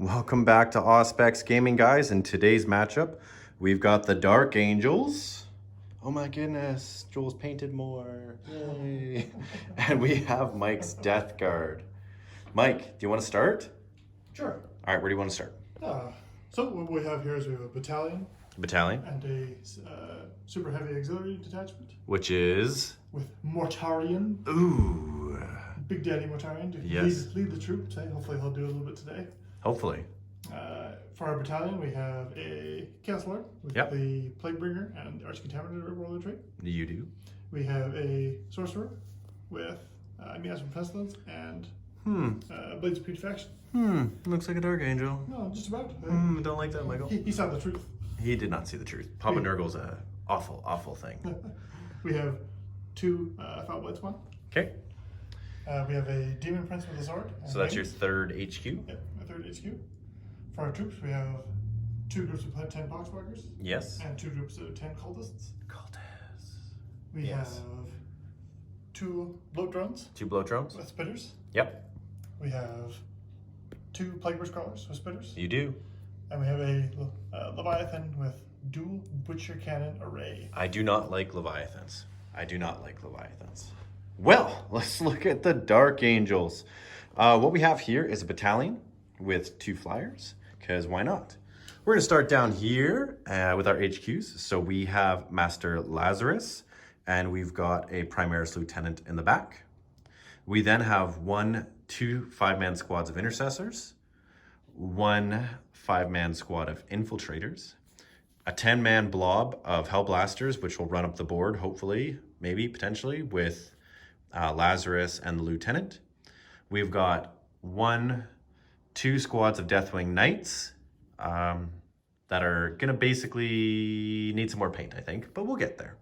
Welcome back to Auspex Gaming, guys. In today's matchup, we've got the Dark Angels. Oh my goodness, Joel's painted more. Yay. And we have Mike's Death Guard. Mike, do you want to start? Sure. All right, where do you want to start? So what we have here is we have a battalion. Battalion. And a super heavy auxiliary detachment. Which is? With Mortarion. Ooh. Big Daddy Mortarion to lead the troops. Hopefully he'll do a little bit today. Hopefully. For our battalion, we have a Chaos Lord with the Plaguebringer and Archcontaminator Roller trait. You do. We have a Sorcerer with Miasma Pestilence and Blades of Putrefaction. Looks like a Dark Angel. No, just about. Don't like that, Michael. He saw the truth. He did not see the truth. Papa Nurgle's a awful thing. We have two Foul Blade Spawn. Okay. We have a Demon Prince with a sword. So that's your third HQ? Yep, a third HQ. For our troops, we have two groups of 10 Poxwalkers. Yes. And two groups of 10 Cultists. We have two Bloat Drones. Two Bloat Drones? With Spitters. Yep. We have two Plagueburst Crawlers with Spitters. You do. And we have a Leviathan with dual Butcher Cannon array. I do not like Leviathans. Well, let's look at the Dark Angels. What we have here is a battalion with two flyers, because why not? We're going to start down here with our HQs. So we have Master Lazarus, and we've got a Primaris Lieutenant in the back. We then have two 5-man squads of Intercessors, one 5-man squad of Infiltrators, a 10-man blob of Hellblasters, which will run up the board, hopefully, maybe, potentially, with Lazarus and the Lieutenant. We've got two squads of Deathwing Knights that are going to basically need some more paint, I think, but we'll get there.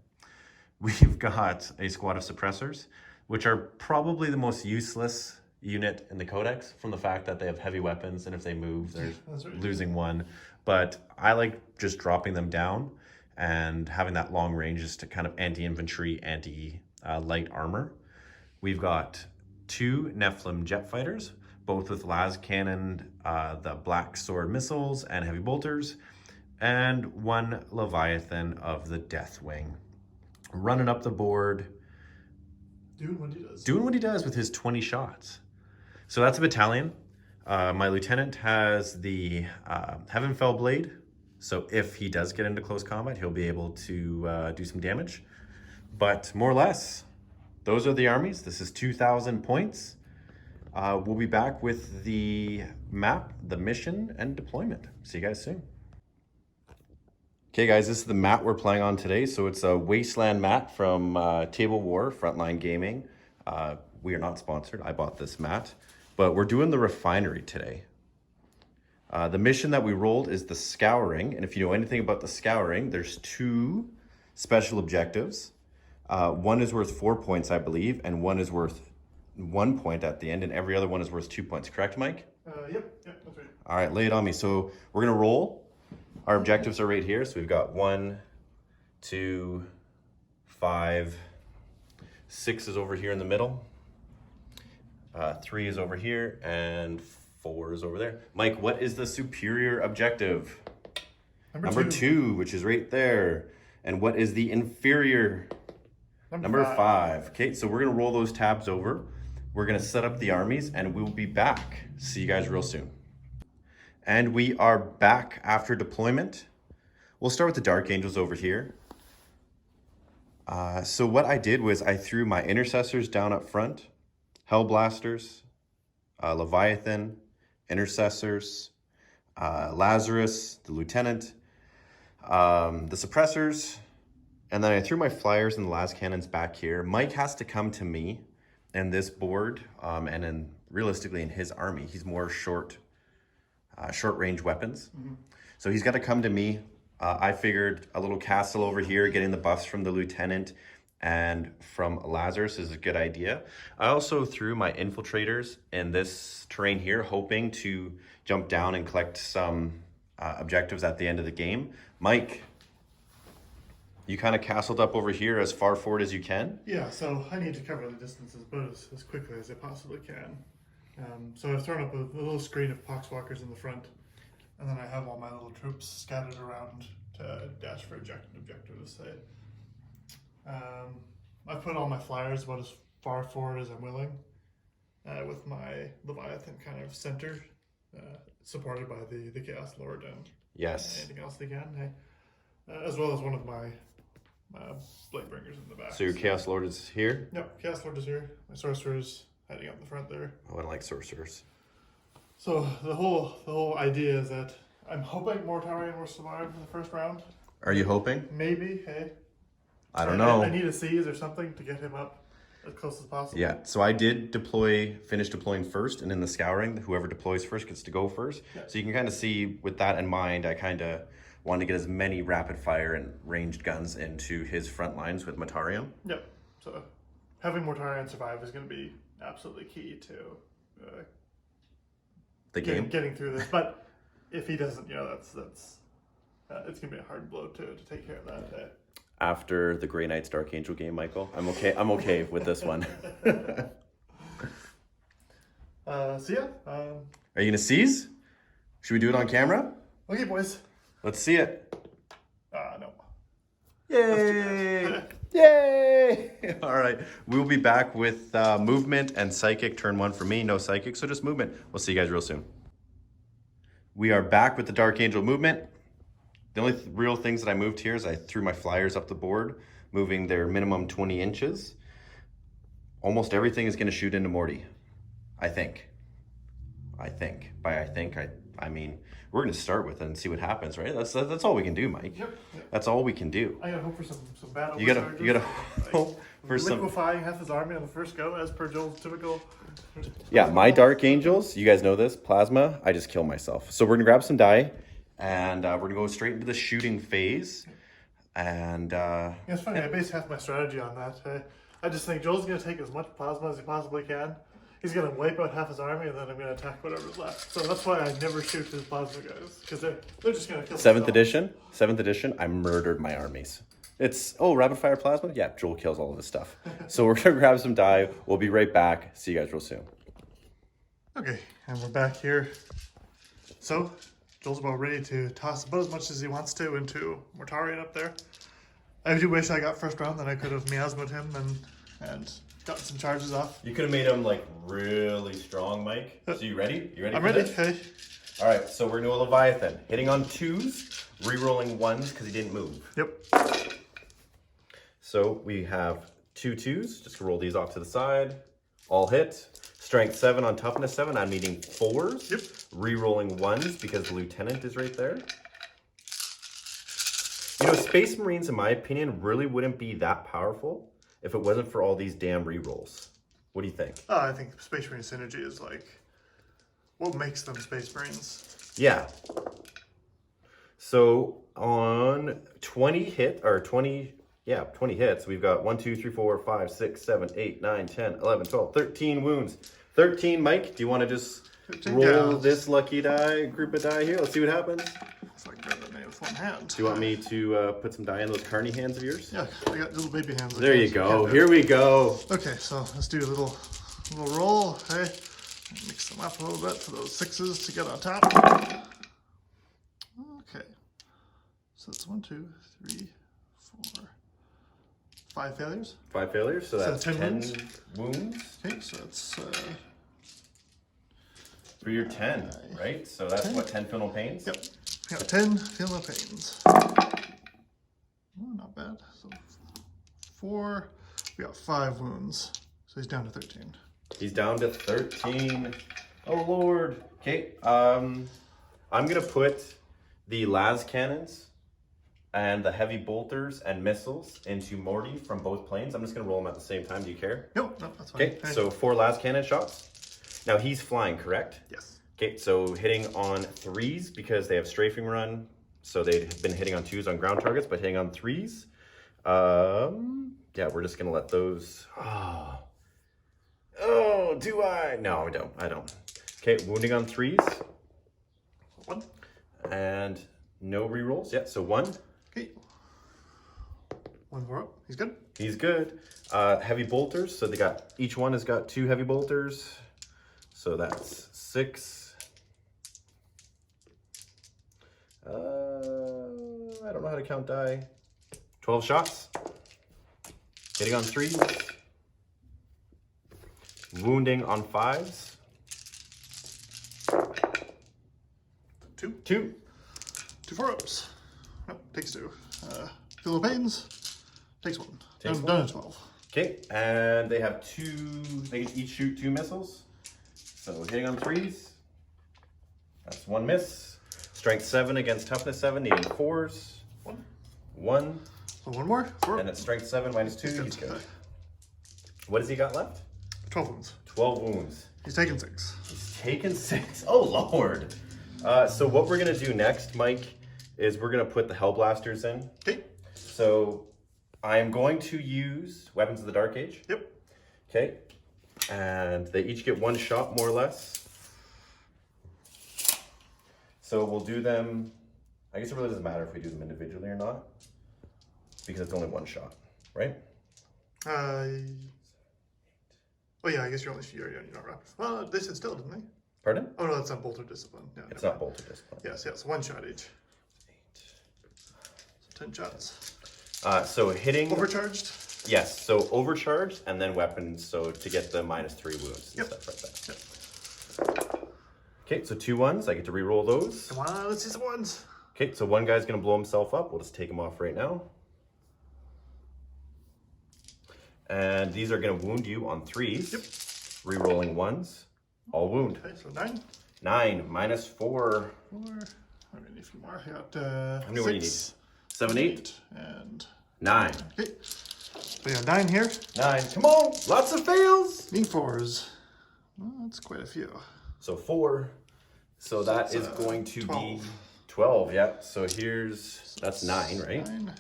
We've got a squad of Suppressors, which are probably the most useless unit in the Codex from the fact that they have heavy weapons, and if they move, they're losing one. But I like just dropping them down and having that long range just to kind of anti-infantry, anti-light armor. We've got two Nephilim jet fighters, both with las cannon, the black sword missiles, and heavy bolters, and one Leviathan of the Deathwing. Running up the board. Doing what he does. Doing what he does with his 20 shots. So that's a battalion. My lieutenant has the Heavenfell Blade. So if he does get into close combat, he'll be able to do some damage. But more or less, those are the armies. This is 2,000 points. We'll be back with the map, the mission, and deployment. See you guys soon. Okay, guys, this is the mat we're playing on today. So it's a Wasteland mat from Table War, Frontline Gaming. We are not sponsored. I bought this mat. But we're doing the Refinery today. The mission that we rolled is the Scouring. And if you know anything about the Scouring, there's two special objectives. One is worth 4 points, I believe, and one is worth 1 point at the end, and every other one is worth 2 points. Correct, Mike? Yep, that's right. All right, lay it on me. So we're going to roll. Our objectives are right here. So we've got 1, 2, 5, 6 is over here in the middle. 3 is over here, and 4 is over there. Mike, what is the superior objective? Number two, which is right there. And what is the inferior? Number 5. Okay, so we're going to roll those tabs over. We're going to set up the armies, and we'll be back. See you guys real soon. And we are back after deployment. We'll start with the Dark Angels over here. So what I did was I threw my Intercessors down up front. Hellblasters, Leviathan, Intercessors, Lazarus, the Lieutenant, the Suppressors, and then I threw my Flyers and the las cannons back here. Mike has to come to me and this board, and realistically in his army, he's more short range weapons. So he's got to come to me. I figured a little castle over here, getting the buffs from the Lieutenant and from Lazarus is a good idea. I also threw my Infiltrators in this terrain here, hoping to jump down and collect some objectives at the end of the game. Mike, you kind of castled up over here as far forward as you can? Yeah, so I need to cover the distance as quickly as I possibly can. So I've thrown up a little screen of poxwalkers in the front, and then I have all my little troops scattered around to dash for objectives. I've put all my flyers about as far forward as I'm willing, with my Leviathan kind of centered, supported by the Chaos Lord and anything else they can. As well as one of my Bladebringers in the back. So your Chaos Lord is here? Yep, Chaos Lord is here. My Sorcerer's heading up the front there. Oh, I like sorcerers. So the whole idea is that I'm hoping Mortarion will survive the first round. Are you hoping? Maybe, hey. I don't know. I need a seize or something to get him up as close as possible. Yeah, so I did finish deploying first, and in the scouring, whoever deploys first gets to go first. Yeah. So you can kind of see, with that in mind, I kind of wanted to get as many rapid fire and ranged guns into his front lines with Mortarion. Yep. So having Mortarion survive is going to be absolutely key to the game, getting through this. But if he doesn't, that's it's going to be a hard blow to take care of that. After the Grey Knights Dark Angel game, Michael, I'm okay with this one. Are you gonna seize? Should we do it on camera? Okay, boys. Let's see it. No. Yay! Yay! All right, we'll be back with movement and psychic. Turn 1 for me, no psychic, so just movement. We'll see you guys real soon. We are back with the Dark Angel movement. The only real things that I moved here is I threw my flyers up the board, moving their minimum 20 inches. Almost everything is going to shoot into Morty, I think. I mean, we're going to start with it and see what happens, right? That's all we can do, Mike. Yep. That's all we can do. I gotta hope for some battle. You gotta hope for some liquefying half his army on the first go, as per Joel's typical. Yeah, my Dark Angels, you guys know this, plasma, I just kill myself. So we're gonna grab some die, and we're gonna go straight into the shooting phase. And it's funny, I base half my strategy on that. I just think Joel's gonna take as much plasma as he possibly can. He's gonna wipe out half his army, and then I'm gonna attack whatever's left. So that's why I never shoot his plasma guys, because they're just gonna kill. 7th edition, I murdered my armies. It's rapid fire plasma. Yeah, Joel kills all of this stuff. So we're gonna grab some die. We'll be right back. See you guys real soon. Okay, and we're back here. So Joel's about ready to toss about as much as he wants to into Mortarion up there. I do wish I got first round, then I could have miasmaed him and gotten some charges off. You could have made him like really strong, Mike. So you ready? You ready? I'm ready. Okay. All right, so we're gonna do a Leviathan. Hitting on 2s, re-rolling 1s because he didn't move. Yep. So we have 2 2s. Just roll these off to the side. All hit. Strength 7 on toughness 7. I'm needing 4s. Yep. Re-rolling 1s because the lieutenant is right there. You know, Space Marines, in my opinion, really wouldn't be that powerful if it wasn't for all these damn re-rolls. What do you think? I think Space Marine synergy is like what makes them Space Marines. Yeah. So on 20 hits, we've got 1, 2, 3, 4, 5, 6, 7, 8, 9, 10, 11, 12, 13 wounds. 13, Mike, do you want to just roll this lucky die, group of die here? Let's see what happens. It's like grabbing it with one hand. Do you want me to put some die in those carny hands of yours? Yeah, I got little baby hands. There you go. Here we go. Okay, so let's do a little roll. Hey, mix them up a little bit for those 6s to get on top. Okay, so that's 1, 2, 3, 4, 5 failures. 5 failures, so that's 10 wounds. Okay, so that's for your 10, right? So that's 10. What, 10 final pains? Yep. We got 10 final pains. Oh, not bad. So 4. We got 5 wounds. So he's down to 13. He's down to 13. Oh Lord. Okay. I'm gonna put the las cannons and the heavy bolters and missiles into Morty from both planes. I'm just gonna roll them at the same time. Do you care? No, that's fine. Okay. So 4 las cannon shots. Now he's flying, correct? Yes. Okay, so hitting on 3s because they have strafing run. So they've been hitting on 2s on ground targets, but hitting on 3s. Yeah, we're just gonna let those. Oh, do I? No, I don't. Okay, wounding on 3s. 1. And no rerolls. Yeah, so 1. Okay. 1 more up. He's good. He's good. Heavy bolters. So each one has got 2 heavy bolters. So that's 6. I don't know how to count die. 12 shots. Hitting on 3s. Wounding on 5s. 2. 2. 2 4-ups. Nope, takes 2. Feel the pains. Takes 1. Takes Done at 12. Okay, and they have 2. They can each shoot 2 missiles. So hitting on 3s. That's 1 miss. Strength 7 against toughness 7, needing 4s. 1. So 1 more. 4. And it's strength 7 minus 2. He's good. What has he got left? 12 wounds. 12 wounds. He's taken 6. He's taken 6. Oh, Lord. So what we're going to do next, Mike, is we're going to put the Hellblasters in. Okay. So I am going to use Weapons of the Dark Age. Yep. Okay. And they each get 1 shot, more or less. So we'll do them, I guess it really doesn't matter if we do them individually or not, because it's only 1 shot, right? Oh yeah, I guess you're not rapid. Well, they said still, didn't they? Pardon? Oh no, that's not bolt or discipline. Yeah, it's not bolt or discipline. Yes, 1 shot each. 8. So 10 shots. So hitting... Overcharged? Yes, so overcharged and then weapons, so to get the -3 wounds and stuff like that. Yep. Okay, so 2 1s, I get to re-roll those. Come on, let's see some 1s. Okay, so 1 guy's gonna blow himself up. We'll just take him off right now. And these are gonna wound you on 3s. Yep. Re-rolling 1s, all wound. Okay, so 9. 9, -4. 4. I need a few more. I got How many more do you need? 6, 7, 8, and 9. Okay. So yeah, 9 here. 9, come on, lots of fails. Need 4s. Well, that's quite a few. So 4. So that is going to 12. be 12, yeah. So that's 9, right? 9.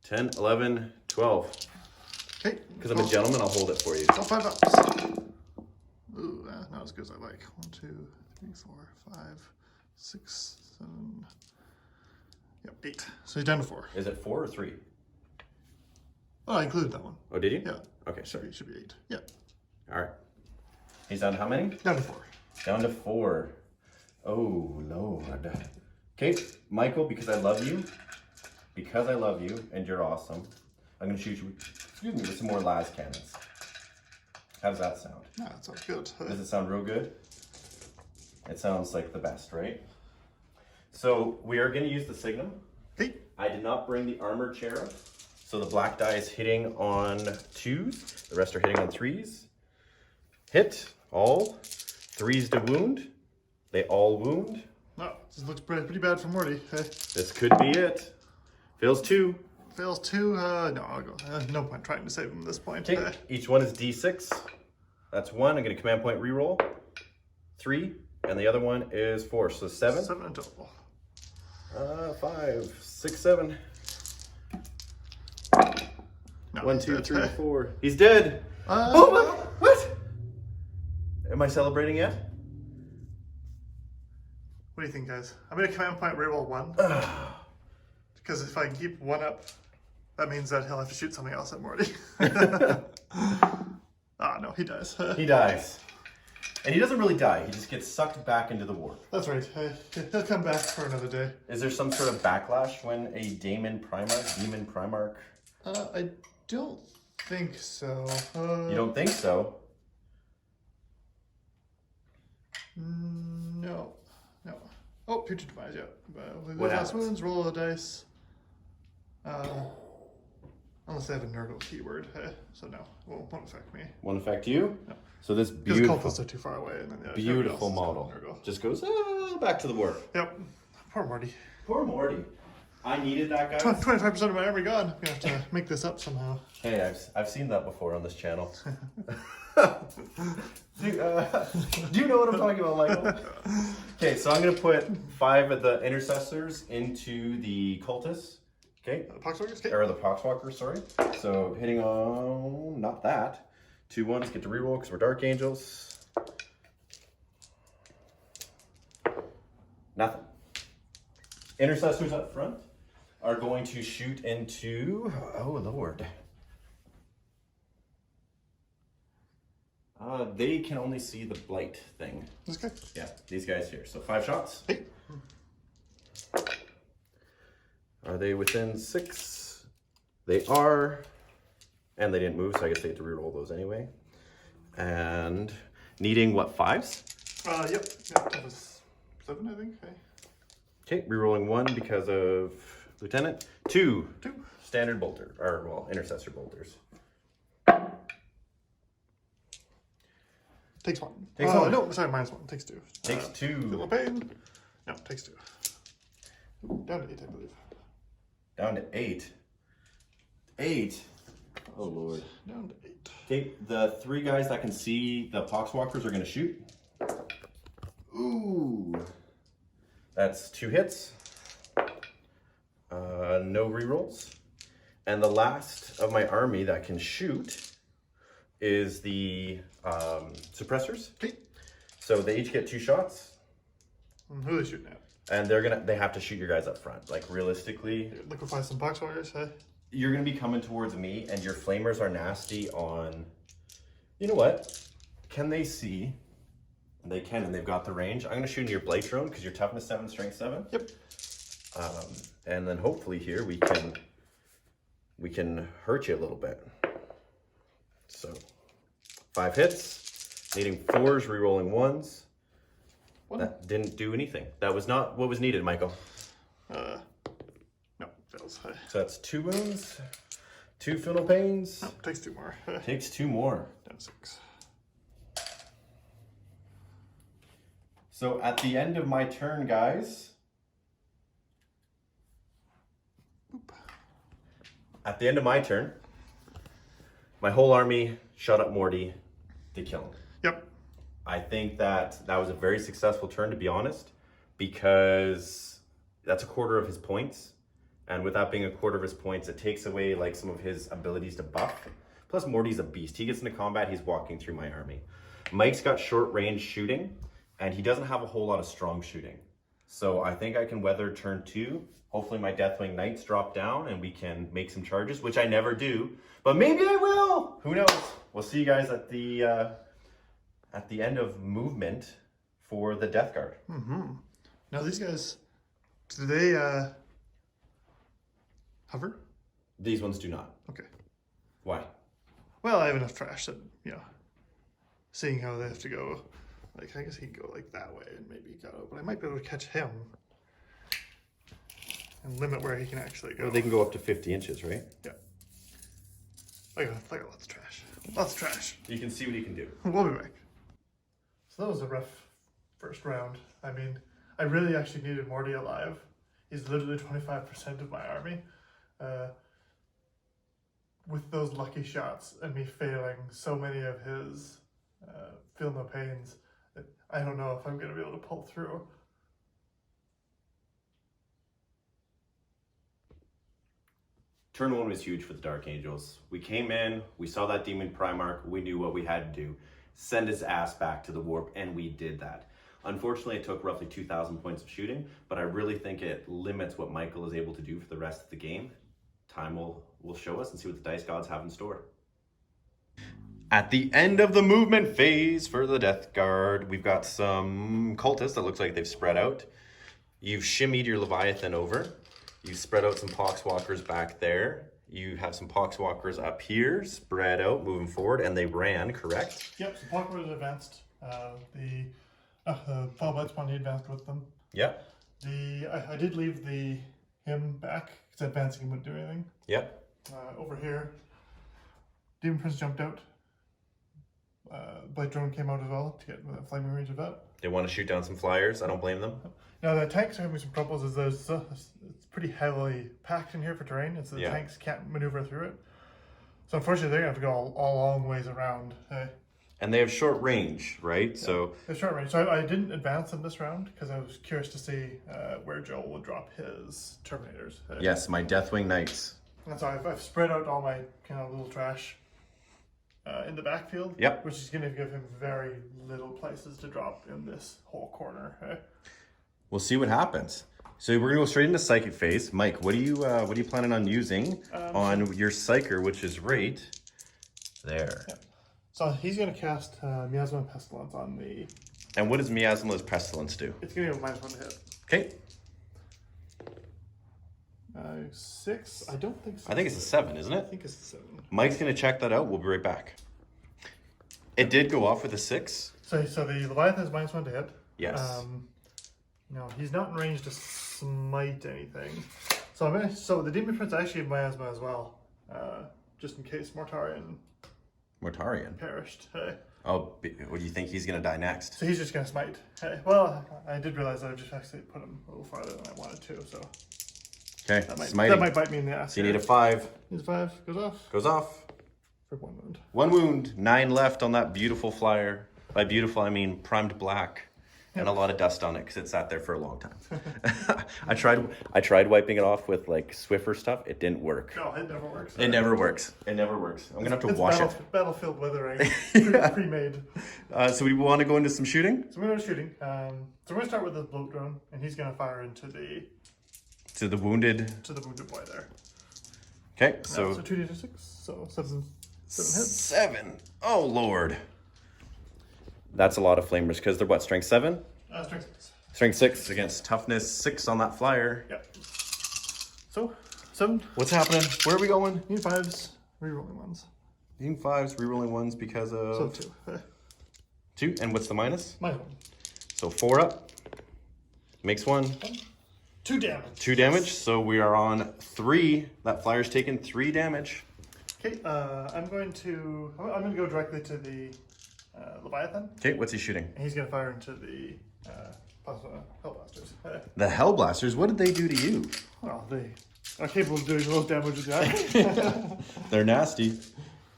10, 11, 12. Okay. Because I'm a gentleman, I'll hold it for you. All 5 ups. Ooh, not as good as I like. 1, 2, 3, 4, 5, 6, 7. Yep, 8. So he's down to 4. Is it 4 or 3? Oh, I included that one. Oh, did you? Yeah. Okay, Should sorry. be 8. Yeah. All right. He's down to how many? Down to 4. Down to 4. Oh, Lord. Okay, Michael, because I love you, and you're awesome, I'm going to shoot you, with some more las cannons. How does that sound? Yeah, that sounds good. Does it sound real good? It sounds like the best, right? So we are going to use the Signum. Okay. I did not bring the Armored Cherub. So the black die is hitting on 2s. The rest are hitting on 3s. Hit, all. 3s to wound. They all wound. No, this looks pretty bad for Morty. This could be it. Fails 2. Fails 2. No, I'll go. No point trying to save him at this point. Okay, each one is D6. That's 1. I'm going to command point reroll. 3. And the other one is 4. So 7. 7 in total. 5, 6, 7. No, 1, he's 2, dead. 3, 4. He's dead. Oh my! What? Am I celebrating yet? What do you think, guys? I'm going to command point reroll 1. Because if I can keep 1 up, that means that he'll have to shoot something else at Morty. No, he dies. He dies. And he doesn't really die. He just gets sucked back into the warp. That's right. He'll come back for another day. Is there some sort of backlash when a Daemon Primarch? I don't think so. You don't think so? No. Oh, Putrid Demise, yeah. What last happens? wounds, roll a dice. Unless they have a Nurgle keyword. So no, won't affect me. Won't affect you? No. So this Because beautiful, cultists are too far away. And then, beautiful model just goes back to the warp. Yep. Poor Morty. Poor Morty. I needed that guy. 25% of my armor gone. I'm going to have to make this up somehow. Hey, I've seen that before on this channel. Do you know what I'm talking about, Michael? Okay, so I'm going to put 5 of the intercessors into the cultists. Okay. Poxwalkers? Okay. Or the Poxwalkers, sorry. So hitting on, not that. 2 1s, get to reroll because we're Dark Angels. Nothing. Intercessors up front are going to shoot into, oh Lord. They can only see the blight thing. This guy? Yeah, these guys here. So 5 shots. Hey. Are they within 6? They are. And they didn't move, so I guess they have to reroll those anyway. And needing what, 5s? Yep. That was 7, I think. Okay, rerolling 1 because of Lieutenant. 2. 2. Standard bolter, or well, intercessor bolters. Takes 1. Takes 1. No, sorry, -1. Takes 2. Takes 2. Feel the pain. No, takes 2. Ooh, down to 8, I believe. Down to 8. 8. Oh lord. Down to 8. Okay, the 3 guys that can see the poxwalkers are going to shoot. Ooh. That's 2 hits. No rerolls. And the last of my army that can shoot is the suppressors. Okay. So they each get 2 shots. Who are they shooting at? And they have to shoot your guys up front. Like realistically, liquefy some poxwalkers, hey? You're gonna be coming towards me and your flamers are nasty on, you know what? Can they see? They can, and they've got the range. I'm gonna shoot into your blight drone because you're toughness 7, strength 7. Yep. And then hopefully here we can hurt you a little bit. So 5 hits, needing 4s, rerolling 1s. That didn't do anything. That was not what was needed, Michael. No, fails. So that's 2 wounds, 2 final pains. No, takes 2 more. Takes 2 more. Down 6. So at the end of my turn, guys. Boop. At the end of my turn, my whole army shot up Morty to kill him. Yep. I think that was a very successful turn, to be honest, because that's a quarter of his points. And with that being a quarter of his points, it takes away like some of his abilities to buff. Plus Morty's a beast. He gets into combat, he's walking through my army. Mike's got short range shooting and he doesn't have a whole lot of strong shooting. So I think I can weather turn 2. Hopefully my Deathwing Knights drop down and we can make some charges, which I never do, but maybe I will. Who knows? We'll see you guys at the end of movement for the Death Guard. Now these guys, do they hover? These ones do not. Okay. Why? Well, I have enough trash that, you know, seeing how they have to go, like, I guess he can go like that way and maybe go, but I might be able to catch him and limit where he can actually go. Well, they can go up to 50 inches, right? Yeah. I got lots of trash. Lots of trash. You can see what he can do. We'll be back. So that was a rough first round. I mean, I really actually needed Morty alive. He's literally 25% of my army. With those lucky shots and me failing so many of his feel no pains, I don't know if I'm going to be able to pull through. Turn 1 was huge for the Dark Angels. We came in, we saw that Daemon Primarch, we knew what we had to do. Send his ass back to the warp, and we did that. Unfortunately, it took roughly 2,000 points of shooting, but I really think it limits what Michael is able to do for the rest of the game. Time will show us and see what the Dice Gods have in store. At the end of the movement phase for the Death Guard, we've got some cultists that looks like they've spread out. You've shimmied your Leviathan over. You've spread out some Poxwalkers back there. You have some Poxwalkers up here, spread out, moving forward, and they ran, correct? Yep, so Poxwalkers advanced. The Fall Blight Spawn, he advanced with them. Yep. I did leave him back, because advancing him wouldn't do anything. Yep. Over here, Demon Prince jumped out. Blight Drone came out as well to get flaming range of that. They want to shoot down some flyers. I don't blame them. Now the tanks are having some troubles as it's pretty heavily packed in here for terrain, and so the tanks can't maneuver through it. So unfortunately they're going to have to go a long ways around. And they have short range, right? Yeah, so they're short range. So I didn't advance them this round because I was curious to see where Joel would drop his Terminators. Yes, my Deathwing Knights. And so I've spread out all my kind of little trash in the backfield, which is going to give him very little places to drop in this whole corner. We'll see what happens. So we're gonna go straight into Psychic phase. Mike, what are you planning on using on your Psyker, which is right there? So he's going to cast Miasma Pestilence on the... And what does Miasma's Pestilence do? It's going to be a -1 to hit. Okay. 6? I don't think so. I think it's a 7, isn't it? I think it's a 7. Mike's going to check that out. We'll be right back. It did go off with a 6. So the Leviathan is -1 to hit. Yes. No, he's not in range to smite anything. So the Demon Prince actually have Miasma as well. Just in case Mortarion perished. Oh, what do you think he's going to die next? So he's just going to smite. Well, I did realize I just actually put him a little farther than I wanted to, so... Okay, that might bite me in the ass. So you need a 5. Needs a 5. Goes off. Goes off. For 1 wound. 1 wound. 9 left on that beautiful flyer. By beautiful, I mean primed black. And a lot of dust on it because it sat there for a long time. I tried wiping it off with like Swiffer stuff. It didn't work. No, it never works. It never works. It never works. I'm gonna have to wash it. Battlefield weathering, pre-made. So we want to go into some shooting. So we're going to shooting. So we're going to start with the bloat drone, and he's going to fire into the wounded boy there. Okay, so 2d6. So 7 hits. 7. Oh Lord. That's a lot of flamers because they're what, strength 7? Strength 6. Strength 6 against toughness 6 on that flyer. Yep. So 7. What's happening? Where are we going? Need 5s, rerolling 1s. Needing 5s, rerolling 1s because of... So 2. 2, and what's the minus? -1. So 4 up. Makes 1. 2 damage. 2 damage, so we are on 3. That flyer's taken 3 damage. Okay, I'm going to go directly to the Leviathan. Okay, what's he shooting? And he's going to fire into the Hellblasters. The Hellblasters? What did they do to you? Well, they are capable of doing the most damage with that. They're nasty.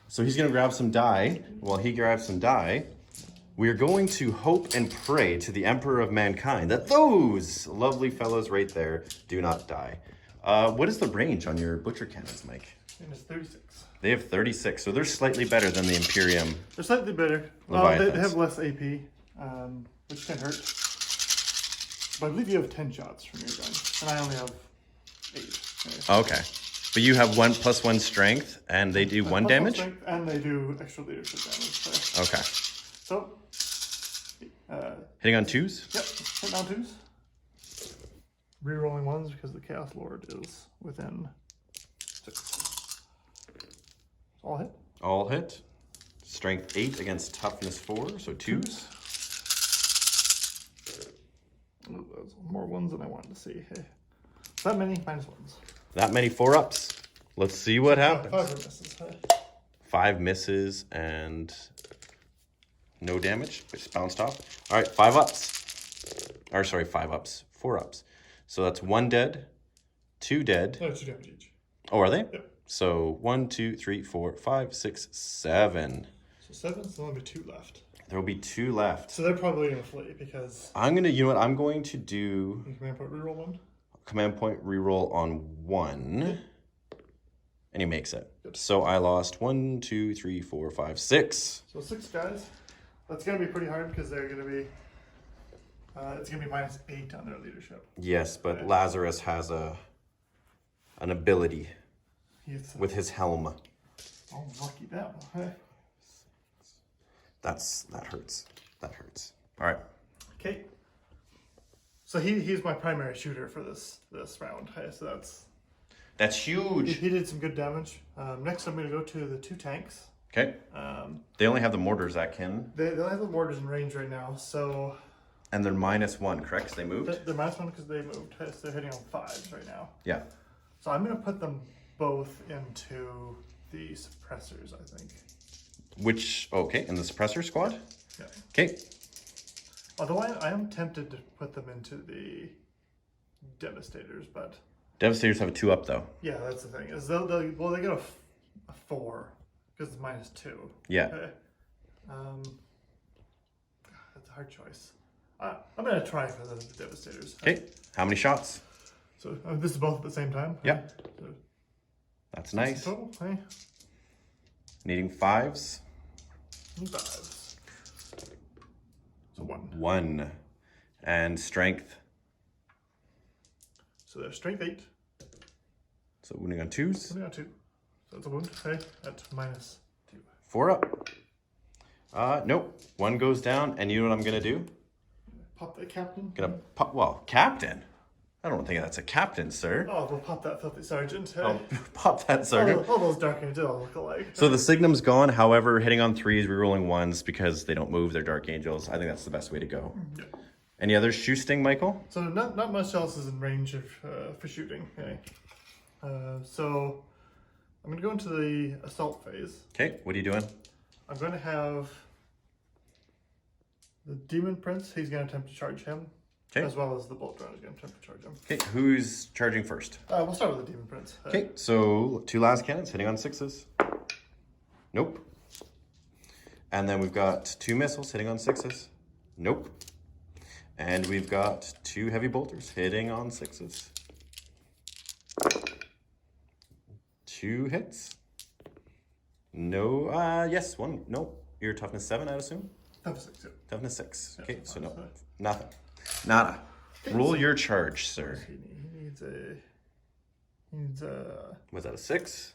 So he's going to grab some die. While he grabs some die, we are going to hope and pray to the Emperor of Mankind that those lovely fellows right there do not die. What is the range on your Butcher Cannons, Mike? It's 36. They have 36, so they're slightly better than the Imperium. They're slightly better. They have less AP, which can hurt. But I believe you have 10 shots from your gun, and I only have 8. Okay. But you have 1 + 1 strength, and they do 1 damage? Strength, and they do extra leadership damage. Okay. So... hitting on 2s? Yep, hit on 2s. Rerolling 1s because the Chaos Lord is within 6. All hit. All hit. Strength 8 against toughness 4, so 2s. Ooh, those more 1s than I wanted to see. Hey. That many -1s. That many 4-ups. Let's see what happens. 5 misses. Hey. 5 misses and no damage. Just bounced off. All right, 5 ups. Or sorry, 5 ups. 4 ups. So that's 1 dead, 2 dead. No, 2 damage each. Oh, are they? Yep. So 1, 2, 3, 4, 5, 6, 7. So 7, so there'll be 2 left. There will be 2 left. So they're probably going to flee because... you know what, I'm going to do... Command point reroll 1? Command point reroll on 1. And he makes it. Good. So I lost 1, 2, 3, 4, 5, 6. So 6 guys. That's going to be pretty hard because they're going to be... it's going to be -8 on their leadership. Yes, but Lazarus has an ability with his helm. Oh, lucky them. Hey. That hurts. That hurts. All right. Okay. So he's my primary shooter for this round. Hey, so that's huge. He did some good damage. Next, I'm going to go to the 2 tanks. Okay. They only have the mortars that can. They only have the mortars in range right now, so... And they're -1, correct? 'Cause they moved? They're -1 because they moved. So they're hitting on 5s right now. Yeah. So I'm going to put them both into the suppressors, I think. Okay, in the suppressor squad? Yeah. Okay. Although I am tempted to put them into the Devastators, but... Devastators have a 2-up, though. Yeah, that's the thing. Is they get a 4, because it's -2. Yeah. Okay. That's a hard choice. I'm going to try for the Devastators. Okay. How many shots? So this is both at the same time? Yeah. So, that's nice. Total, hey? Needing 5s? 5s. So 1. 1. And strength? So there's strength 8. So wounding on 2s? Wounding on 2. So that's a wound, hey? At -2. 4 up. Nope. One goes down, and you know what I'm gonna do? Pop the captain. Gonna pop. Well, captain. I don't think that's a captain, sir. Oh, we'll pop that filthy sergeant. Hey? Oh, pop that sergeant. All those dark angels all look alike. So the Signum's gone. However, hitting on 3s, rerolling 1s because they don't move. They're Dark Angels. I think that's the best way to go. Yeah. Any other shoe sting, Michael? So not much else is in range of for shooting. Okay. So I'm gonna go into the assault phase. Okay, what are you doing? I'm going to have the Demon Prince. He's going to attempt to charge him. Okay. As well as the Bolt Drone is going to attempt to charge him. Okay, who's charging first? We'll start with the Demon Prince. Okay, so 2 las cannons hitting on 6s. Nope. And then we've got 2 missiles hitting on 6s. Nope. And we've got 2 heavy bolters hitting on 6s. 2 hits. No, yes, 1. Nope. You're toughness 7, I'd assume? Toughness 6, yeah. Toughness 6. Yeah, Okay, so no. fine. Nothing. Nada. Okay, Roll so your charge, sir. He needs a... He needs a... Was that a 6?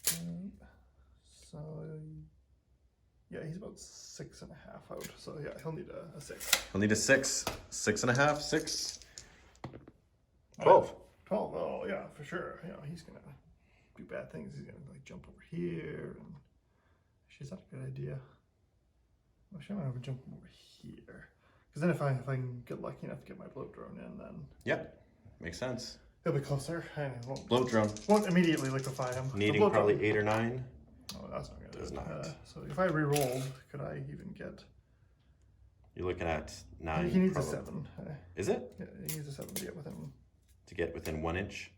So... Yeah, he's about 6.5 out. So yeah, he'll need a 6. He'll need a 6. 6.5, 6. 12. 12, oh yeah, for sure. You know, he's going to do bad things. He's going to like jump over here. And actually, is that a good idea? Actually, I'm going to jump over here. Because then if I can get lucky enough to get my bloat drone in, then... Yep, makes sense. He'll be closer. And Bloat drone. Won't immediately liquefy him. Needing probably 8 or 9. Oh, that's not good. Does not. So if I re-rolled, could I even get... You're looking at 9. He needs probably. a 7. Is it? Yeah, he needs a 7 to get within... To get within 1 inch?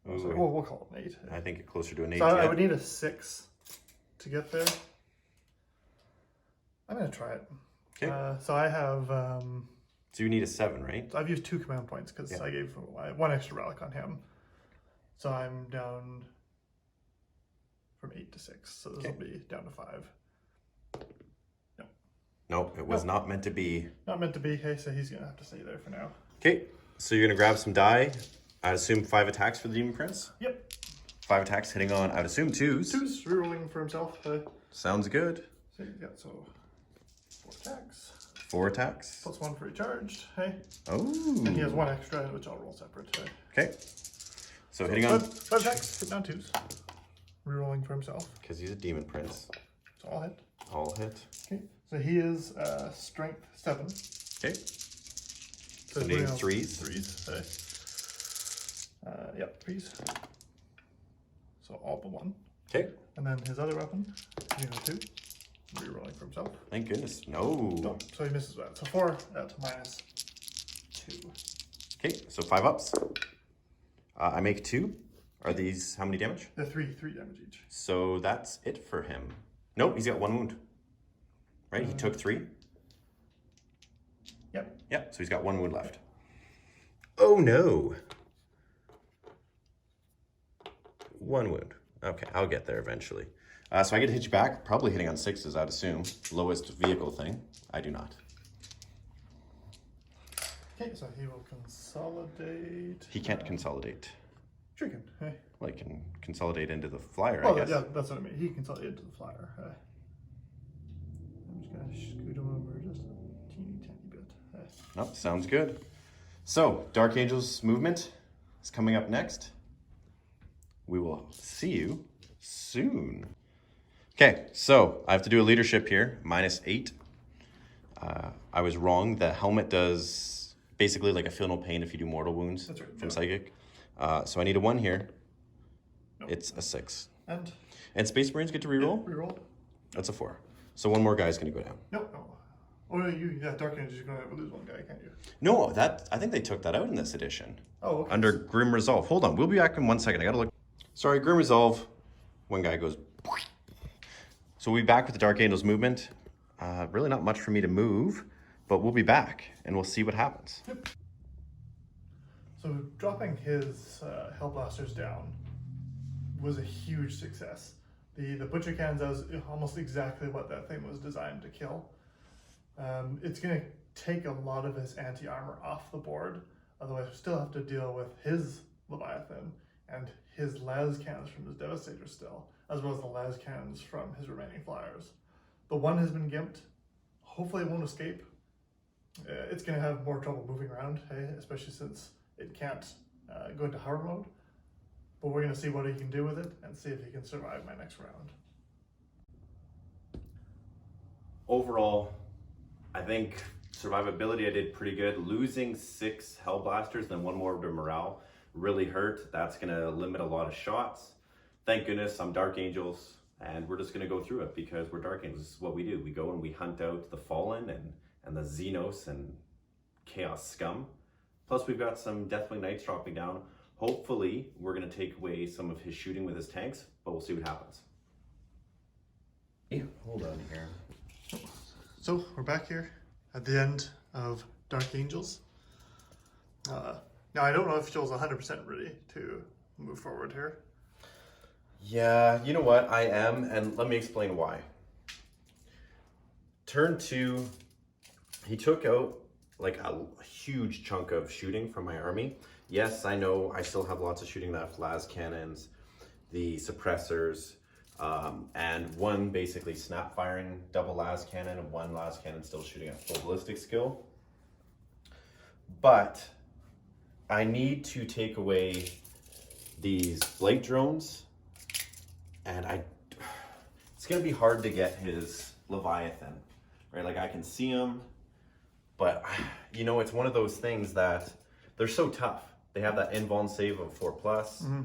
So Ooh, we'll call it an 8. I think it closer to an 8. So I yeah. would need a 6 to get there. I'm going to try it. Okay. So I have... So you need a 7, right? I've used 2 command points because I gave 1 extra relic on him. So I'm down from 8 to 6. So this will be down to 5. No. Nope, it was not meant to be. Not meant to be. Hey, so he's going to have to stay there for now. Okay, so you're going to grab some die. I assume 5 attacks for the Demon Prince? Yep. 5 attacks hitting on, I'd assume 2s. 2's rerolling for himself. Sounds good. So yeah, so 4 attacks. 4 attacks. Plus 1 for each charge. Hey. Oh. And he has 1 extra, which I'll roll separate. Okay. So hitting on... 5 attacks, hit down 2's. Rerolling for himself. Because he's a Demon Prince. So all hit. All hit. Okay. So he is strength 7. Okay. So needing 3s. 3s. Yep, 3s. So all but 1. Okay. And then his other weapon, 2. Rerolling for himself. Thank goodness. No. No, so he misses that. So 4 at minus 2. Okay, so 5 ups. I make 2. Are these how many damage? They're 3 damage each. So that's it for him. Nope, he's got 1 wound. Right? He took 3. Yep. Yep, so he's got 1 wound left. Oh no. 1 wound. Okay, I'll get there eventually. So I get to hit you back, probably hitting on 6s, I'd assume. Lowest vehicle thing. I do not. Okay, so he will consolidate. He can't consolidate. Sure he can. Hey. Well, he can consolidate into the flyer, Oh, I guess. yeah, that's what I mean. He can consolidate into the flyer. I'm just going to scoot him over just a teeny tiny bit. Oh, sounds good. So, Dark Angel's movement is coming up next. We will see you soon. Okay, so I have to do a leadership here, minus 8. I was wrong. The helmet does basically like a feel no pain if you do mortal wounds. That's right, From yeah. Psychic. So I need a 1 here. Nope. It's a 6. And Space Marines get to reroll? reroll. That's a 4. So 1 more guy is going to go down. Nope. No. Oh, no, Dark Angel, you're going to lose 1 guy, can't you? No, I think they took that out in this edition. Oh, okay. Under Grim Resolve. Hold on, we'll be back in 1 second. I gotta look. Sorry, Grim Resolve. 1 guy goes. So we'll be back with the Dark Angel's movement. Really not much for me to move, but we'll be back and we'll see what happens. Yep. So dropping his Hellblasters down was a huge success. The Butcher Cannons does almost exactly what that thing was designed to kill. It's going to take a lot of his anti-armor off the board, otherwise we still have to deal with his Leviathan and his las cannons from his Devastator still, as well as the las cannons from his remaining flyers. The one has been gimped. Hopefully it won't escape. It's going to have more trouble moving around, hey, especially since it can't go into hard mode. But we're going to see what he can do with it and see if he can survive my next round. Overall, I think survivability I did pretty good. Losing 6 Hellblasters, then 1 more to morale really hurt. That's going to limit a lot of shots. Thank goodness I'm Dark Angels, and we're just going to go through it because we're Dark Angels. This is what we do. We go and we hunt out the Fallen and the Xenos and Chaos Scum. Plus we've got some Deathwing Knights dropping down. Hopefully we're going to take away some of his shooting with his tanks, but we'll see what happens. Yeah, hold on here. So we're back here at the end of Dark Angels. Now I don't know if Joel's 100% ready to move forward here. Yeah, you know what? I am, and let me explain why. Turn 2, he took out like a huge chunk of shooting from my army. Yes, I know I still have lots of shooting left, las cannons, the suppressors, and 1 basically snap firing double las cannon and 1 las cannon still shooting at full ballistic skill. But I need to take away these blight drones, and it's gonna be hard to get his Leviathan, right? Like I can see him, but you know, it's one of those things that they're so tough. They have that invuln save of 4+. Mm-hmm.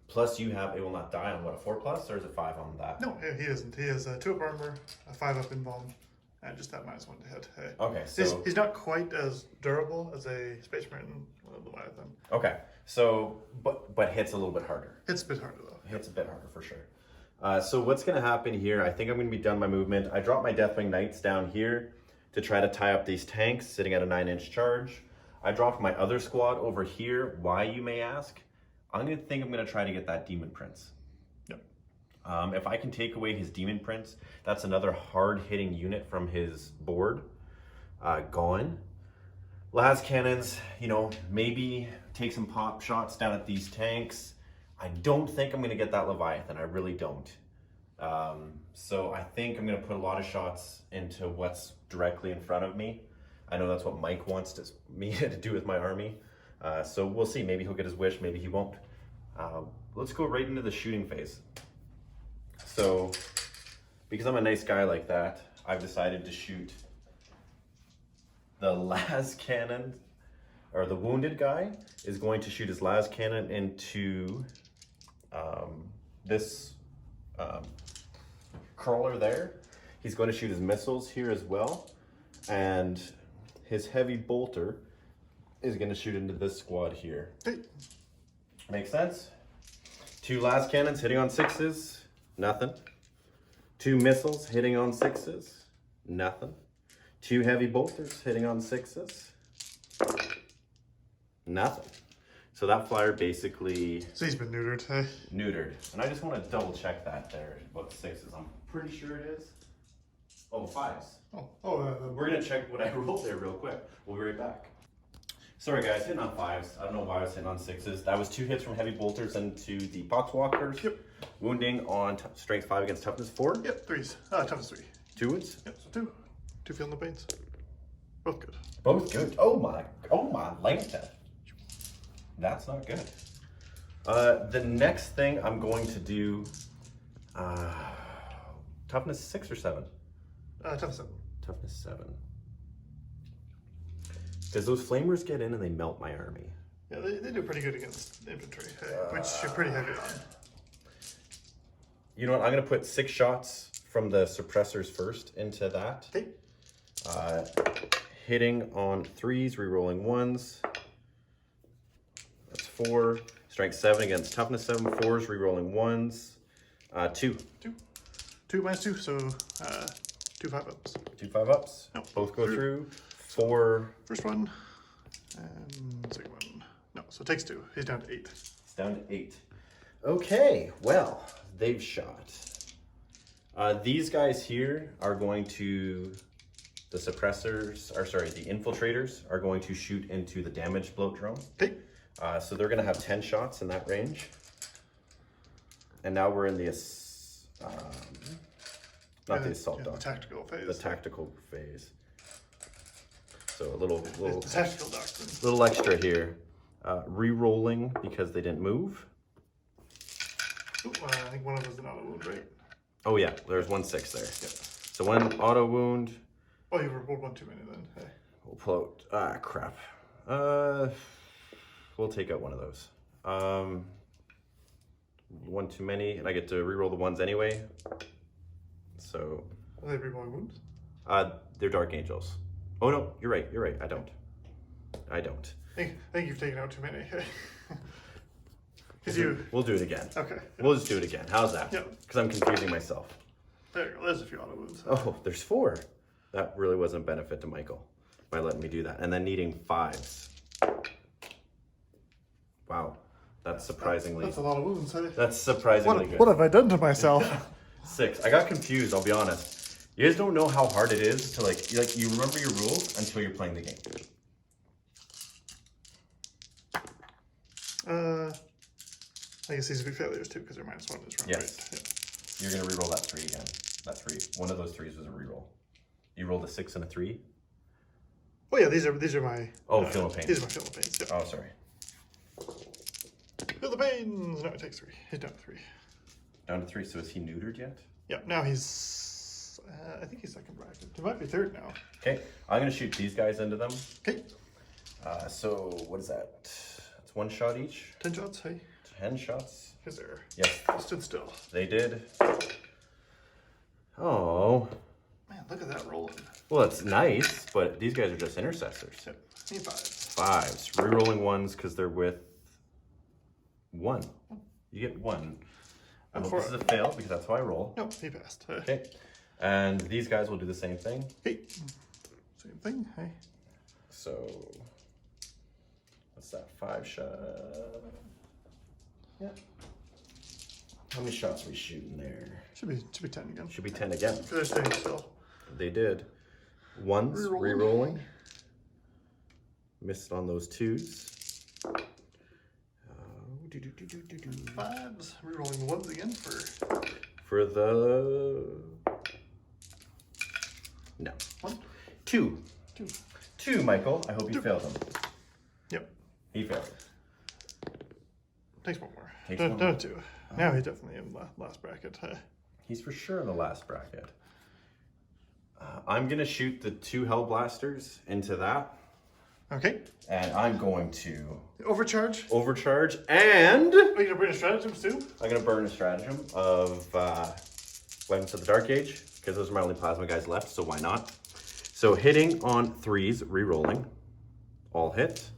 Plus you have, it will not die on what, a 4+, or is it 5 on that? No, he doesn't. He has a 2-up armor, a 5-up invuln, and just that -1 to hit. Hey. Okay, so he's not quite as durable as a Space Marine Leviathan. Okay, so but hits a little bit harder. Hits a bit harder though. Hits a bit harder for sure. So what's gonna happen here? I think I'm gonna be done my movement. I dropped my Deathwing Knights down here to try to tie up these tanks sitting at a 9-inch charge. I dropped my other squad over here. Why, you may ask? I'm gonna try to get that Demon Prince. Yep. If I can take away his Demon Prince, that's another hard-hitting unit from his board gone. Las cannons, you know, maybe take some pop shots down at these tanks. I don't think I'm gonna get that Leviathan. I really don't. So I think I'm gonna put a lot of shots into what's directly in front of me. I know that's what Mike wants me to do with my army. So we'll see. Maybe he'll get his wish, maybe he won't. Let's go right into the shooting phase. So, because I'm a nice guy like that, I've decided to shoot the las cannon, or the wounded guy is going to shoot his las cannon into this crawler there. He's going to shoot his missiles here as well, and his heavy bolter is going to shoot into this squad here. Makes sense? 2 las cannons hitting on 6s, nothing. 2 missiles hitting on 6s, nothing. 2 heavy bolters hitting on 6s, nothing. So that flyer basically... So he's been neutered, hey? Neutered. And I just want to double check that there, about 6s. I'm pretty sure it is. Oh, 5s. We're going to check what I rolled there real quick. We'll be right back. Sorry guys, hitting on 5s. I don't know why I was hitting on 6s. That was 2 hits from heavy bolters into the poxwalkers. Yep. Wounding on strength 5 against toughness 4. Yep, 3s. Toughness 3. 2 wounds? Yep, so 2. 2 feeling the pains. Both good. Both good. Oh my Lanta. That's not good. The next thing I'm going to do, toughness 6 or 7? Toughness 7. Toughness 7. Because those flamers get in and they melt my army. Yeah, they do pretty good against infantry, which you're pretty heavy on. You know what? I'm going to put 6 shots from the suppressors first into that. Okay. Hitting on 3s, rerolling 1s. That's 4. Strength 7 against toughness 7. 4s, rerolling 1s. 2. 2 minus 2, so 2 5-ups. 2 5-ups. Nope. Both go through. 4. First one, and second one. No, so it takes 2. He's down to 8. He's down to 8. Okay, well, they've shot. These guys here are going to, the suppressors, or sorry, the infiltrators are going to shoot into the damage bloat drone. Okay. So they're going to have 10 shots in that range. And now we're in the Not the assault doctrine. The tactical phase. The tactical phase. So a little the tactical doctrine. Little extra here. Re-rolling because they didn't move. Ooh, I think one of them is an auto wound, right? Oh yeah, there's 1/6 there. Yep. So 1 auto wound. Oh, you rolled 1 too many then. Hey. We'll pull out. Crap. We'll take out one of those. 1 too many, and I get to re-roll the ones anyway. So. Are they re-rolling wounds? They're Dark Angels. Oh no, you're right. I don't. I think you've taken out too many. We'll do it again. Okay. We'll just do it again. How's that? Yep. Because I'm confusing myself. There you go. There's a few auto wounds. Oh, there's 4. That really wasn't a benefit to Michael by letting me do that. And then needing 5s. Wow. That's surprisingly... That's a lot of wounds. Hey? That's surprisingly good. What have I done to myself? 6. I got confused, I'll be honest. You guys don't know how hard it is to you remember your rules until you're playing the game. I guess these would be failures too because they're -1 this round, yes. Right? Yeah. You're going to re-roll that 3 again. That 3. One of those 3s was a re-roll. You rolled a 6 and a 3? Oh yeah, these are my... Philippines. These are my Philippines. Yep. Oh, sorry. Philippines! No, it takes 3. He's down to 3. Down to 3, so is he neutered yet? Yep, now he's... I think he's second bracket. He might be third now. Okay, I'm going to shoot these guys into them. Okay. So, what is that? It's 1 shot each? 10 shots, hey? 10 shots? Because they're... Yes. They stood still. They did. Oh. Man, look at that rolling. Well, it's nice, but these guys are just intercessors. Yep. Need 5s. 5s. Re-rolling 1s because they're with 1. You get 1. I hope this is a fail because that's how I roll. Nope, he passed. Okay. And these guys will do the same thing. Hey. Same thing, hey. So, what's that? 5 shot. Yeah. How many shots are we shooting there? Should be 10 again. Should be 10 again. They're staying still. They did. 1s, re-rolling. Missed on those 2s. 5s, re-rolling the 1s again for the... No. 1? 2. 2, Michael. I hope you failed him. Yep. He failed. Takes 1 more. Takes 1 more. Down to 2. Now he's definitely in the last bracket. He's for sure in the last bracket. I'm going to shoot the 2 Hellblasters into that. Okay. And I'm going to... Overcharge? Overcharge, and... Are you going to burn a stratagem too? I'm going to burn a stratagem of Weapons of the Dark Age, because those are my only plasma guys left, so why not? So hitting on 3s, re-rolling. All hit.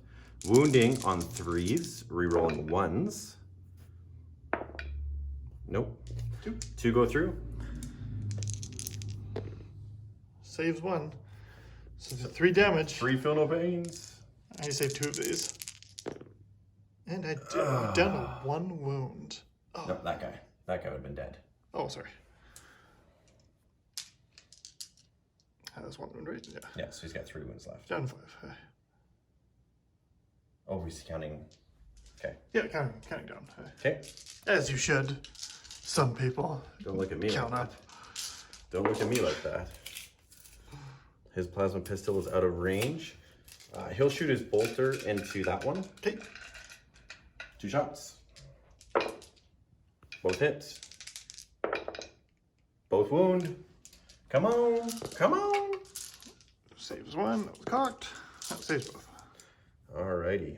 Wounding on 3s, re-rolling 1s. Nope. 2 go through. Saves 1. So 3 damage. 3 feel no pains. I saved 2 of these. And I did down to 1 wound. Oh. No, that guy. That guy would have been dead. Oh, sorry. That's 1 wound, right? Yeah. Yeah, so he's got 3 wounds left. Down to 5. Oh, he's counting. Okay. Yeah, counting down. Okay. As you should. Some people. Don't look at me count like up. that. Don't look at me like that. His plasma pistol is out of range. He'll shoot his bolter into that one. Okay. 2 shots. Both hits. Both wound. Come on. Come on. Saves 1. That was cocked. That saves both. Alrighty.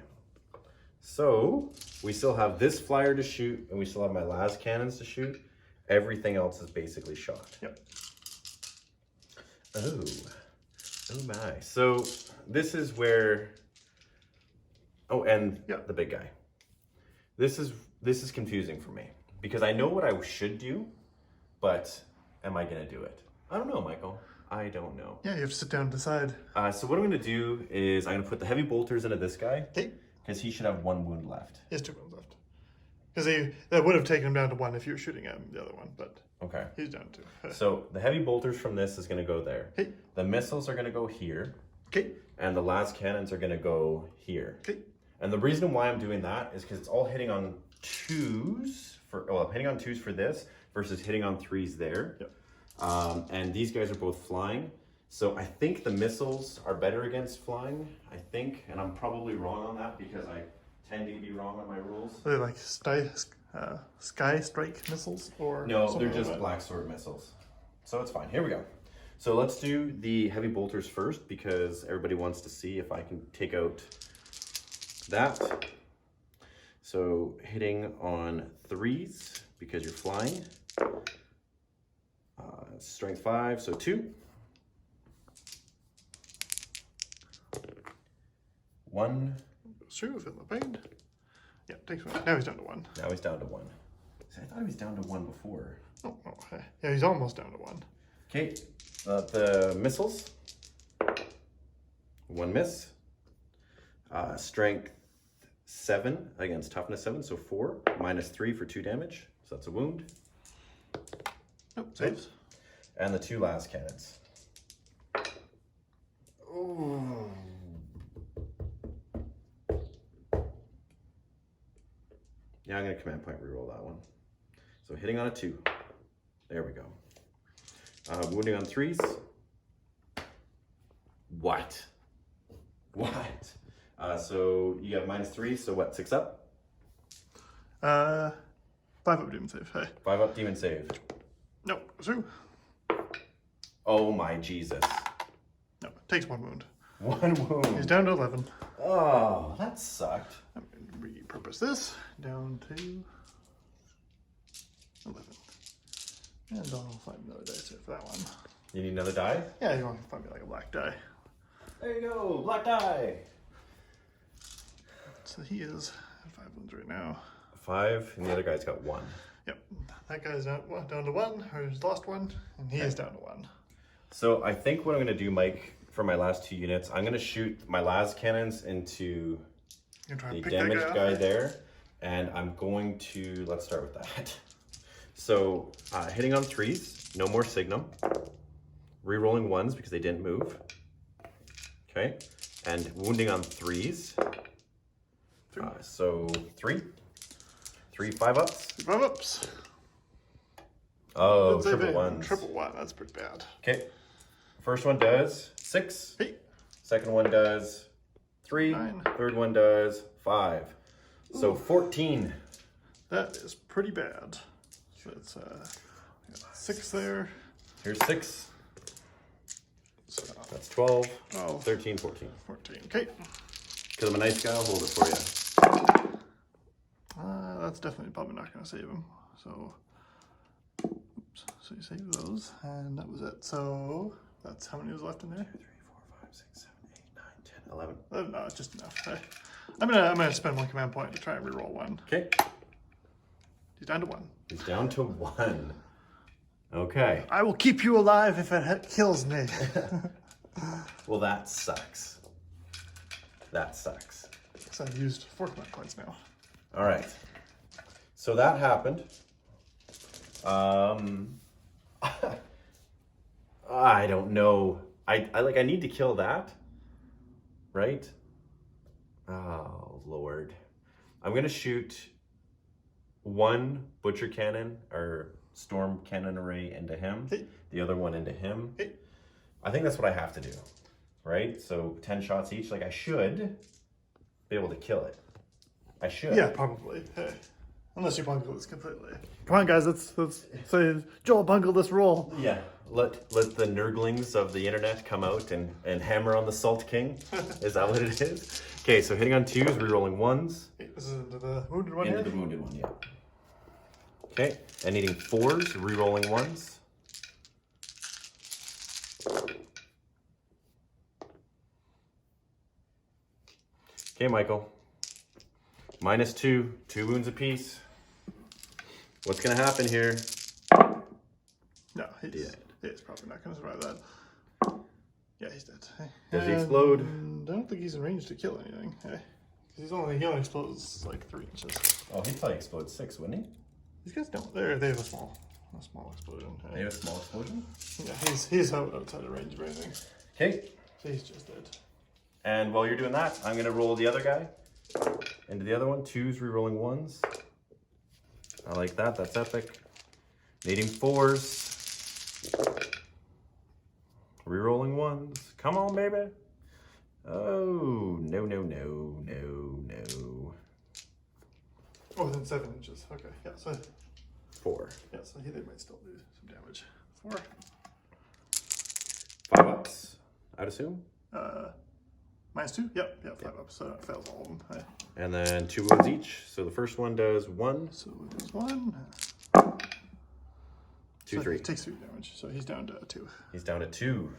So, we still have this flyer to shoot, and we still have my last cannons to shoot. Everything else is basically shot. Yep. Oh. Oh my. So, this is where... Oh, and the big guy. This is confusing for me. Because I know what I should do, but am I going to do it? I don't know, Michael. I don't know. Yeah, you have to sit down and decide. So what I'm going to do is I'm going to put the heavy bolters into this guy. Okay. Because he should have 1 wound left. He has 2 wounds left. Because that would have taken him down to 1 if you were shooting at the other one, but okay. He's down to. So the heavy bolters from this is going to go there. Okay. The missiles are going to go here. Okay. And the last cannons are going to go here. Okay. And the reason why I'm doing that is because it's all hitting on 2s for hitting on 2s for this versus hitting on 3s there. Yep. And these guys are both flying. So I think the missiles are better against flying, I think. And I'm probably wrong on that because I tend to be wrong on my rules. Are they like sky strike missiles? Or no, they're just black sword missiles. So it's fine. Here we go. So let's do the heavy bolters first because everybody wants to see if I can take out that. So hitting on 3s because you're flying. Strength 5, so 2. 1. True, feel the pain. Yeah, takes 1. Now he's down to 1. Now he's down to 1. See, I thought he was down to 1 before. Oh, okay. Yeah, he's almost down to 1. Okay, the missiles. 1 miss. Strength 7 against toughness 7, so 4. -3 for 2 damage, so that's a wound. Nope, saves. And the 2 last cannons. Ooh. Yeah, I'm going to command point reroll that one. So hitting on a 2. There we go. Wounding on 3s. What? What? So you have -3, so what, 6 up? 5 up demon save. Hey. 5 up demon save. No, true. Oh my Jesus. No, takes 1 wound. 1 wound. He's down to 11. Oh, that sucked. I'm going to repurpose this down to 11. And I'll find another dice here for that one. You need another die? Yeah, you want to find me like a black die. There you go, black die. So he is at 5 wounds right now. 5, and the other guy's got 1. Yep, that guy's down to 1, or he's lost 1, and he is down to 1. So I think what I'm going to do, Mike, for my last 2 units, I'm going to shoot my las cannons into the damaged guy there, and I'm going to, let's start with that. So hitting on 3s, no more signum. Rerolling 1s because they didn't move. Okay, and wounding on 3s. So 3. 3 5-ups. 5-ups. Oh, triple 1s. Triple 1, that's pretty bad. Okay, first one does 6. Hey. Second one does 3. 9. Third one does 5. So 14. That is pretty bad. So it's 6 there. Here's 6. So That's 12, 12, 13, 14. 14. Okay. Because I'm a nice guy, I'll hold it for you. That's definitely probably not going to save him. So, oops. So you save those, and that was it. So that's how many was left in there? 2, 3, 4, 5, 6, 7, 8, 9, 10, 11. No, it's just enough. Okay. I'm gonna spend 1 command point to try and reroll 1. Okay. He's down to 1. He's down to 1. Okay. I will keep you alive if it kills me. Well, that sucks. That sucks. So I've used 4 command points now. All right. So that happened. I don't know. I need to kill that, right? Oh Lord, I'm gonna shoot 1 butcher cannon or storm cannon array into him, the other one into him. I think that's what I have to do, right? So 10 shots each. Like I should be able to kill it. I should. Yeah, probably. Hey. Unless you bungle this completely. Come on, guys. Let's say Joel bungle this roll. Yeah. Let the nerdlings of the internet come out and hammer on the Salt King. Is that what it is? Okay, so hitting on 2s, rerolling 1s. This is into the wounded one. Into the wounded one, yeah. Okay, and needing 4s, rerolling 1s. Okay, Michael. -2, 2 wounds apiece. What's gonna happen here? No, he's probably not gonna survive that. Yeah, he's dead. Does he explode? I don't think he's in range to kill anything. Hey. He only explodes like 3 inches. Oh, he'd probably explode 6, wouldn't he? These guys don't. They have a small explosion. Hey. They have a small explosion? Yeah, he's outside of range of anything. Okay. So he's just dead. And while you're doing that, I'm gonna roll the other guy into the other one. 2s, rerolling 1s. I like that. That's epic. Needing 4s. Rerolling ones. Come on, baby. Oh, no, no, no, no, no. Oh, within 7 inches. Okay, yeah, so 4. yeah, so they might still do some damage. 4. 5 ups, I'd assume. -2. Yep, 5 ups. So that fails all of them. Okay. And then 2 wounds each. So the first one does 1. So there's 1. 2, so 3. He takes 3 damage. So he's down to 2. He's down to 2.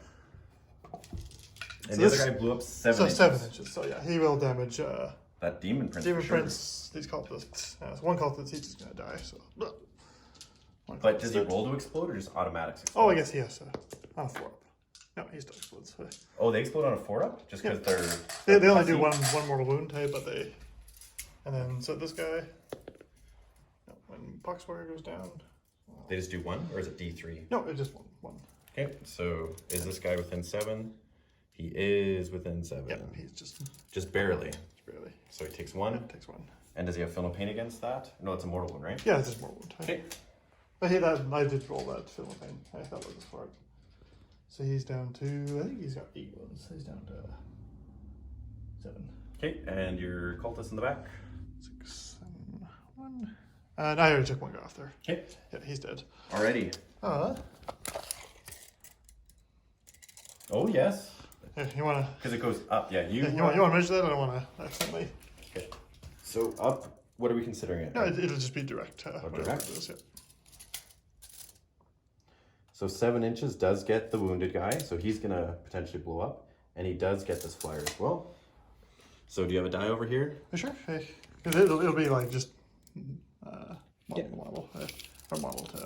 And so the other guy blew up 7 inches. 7 inches. So yeah, he will damage. That Demon Prince. Demon for sure. Prince. These cultists. One cultist, he's just gonna die. So. But does he roll to explode or just automatic explode? Oh, I guess he has on a 4-up. No, he still explodes. Oh, they explode on a 4-up? Just because They only do one mortal wound, hey, but they... And then, so this guy... When Pox Warrior goes down... They just do 1? Or is it D3? No, it's just one. Okay, so is this guy within 7? He is within 7. Yeah, he's just barely. barely. So he takes 1? Yeah, takes 1. And does he have Film of Pain against that? No, it's a mortal one, right? Yeah, it's just mortal wound. Okay. But I did roll that Film of Pain. That was his part. So he's down to, I think he's got 8 wounds. He's down to 7. Okay, and your cultist in the back. 6, 7, 1. And I already took 1 guy off there. Okay. Yeah, he's dead. Alrighty. Oh, yes. Yeah, you wanna? Because it goes up. Yeah, you wanna measure that? I don't wanna accidentally. Okay. So up, what are we considering it? No, it'll just be direct. Direct? It is, yeah. So 7 inches does get the wounded guy, so he's gonna potentially blow up, and he does get this flyer as well. So do you have a die over here? Sure. Hey, it'll be like just model to.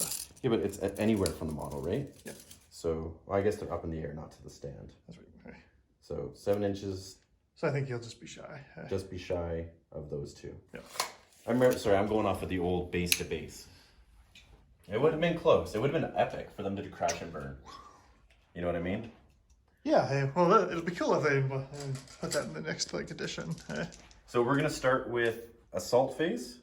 Yeah, but it's anywhere from the model, right? Yeah. So well, I guess they're up in the air, not to the stand. That's right. Okay. So 7 inches. So I think he'll just be shy. Just be shy of those 2. Yeah. I'm going off of the old base to base. It would have been close. It would have been epic for them to do crash and burn. You know what I mean? Yeah. Hey, well, it'll be cool if they put that in the next edition. So we're gonna start with Assault Phase.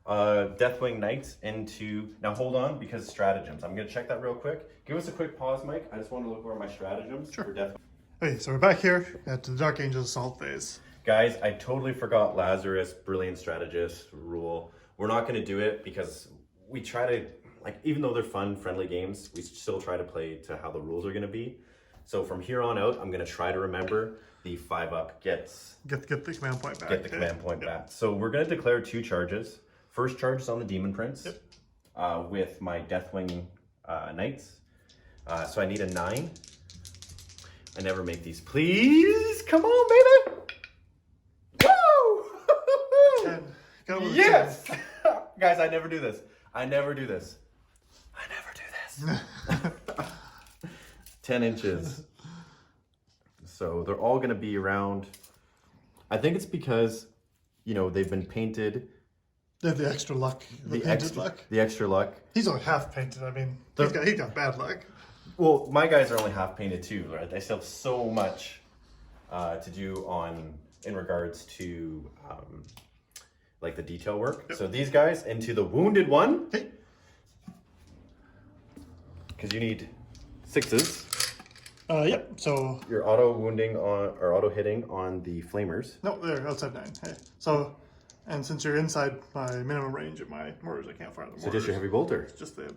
Deathwing Knights into... Now hold on, because stratagems. I'm gonna check that real quick. Give us a quick pause, Mike. I just want to look over my stratagems for Deathwing. Okay, so we're back here at the Dark Angel Assault Phase. Guys, I totally forgot Lazarus, Brilliant Strategist rule. We're not gonna do it because we try to, like, even though they're fun, friendly games, we still try to play to how the rules are gonna be. So from here on out, I'm gonna try to remember the 5-up gets... Get the command point back. Get the command point back. So we're gonna declare 2 charges. First charge is on the Demon Prince with my Deathwing Knights. So I need a 9. I never make these. Please, come on, baby! Woo! 10. Yes! Guys, I never do this. I never do this. 10 inches. So they're all gonna be around. I think it's because, you know, they've been painted. They have the extra luck. The extra luck. He's only half painted. I mean, he got bad luck. Well, my guys are only half painted too, right? They still have so much to do in regards to like the detail work. Yep. So these guys into the wounded one. Okay. Because you need 6s. Yep. So you're auto wounding or auto hitting on the flamers. No, they're outside 9. Hey. So, and since you're inside my minimum range of my mortars, I can't fire the mortars. So just your heavy bolter. It's just the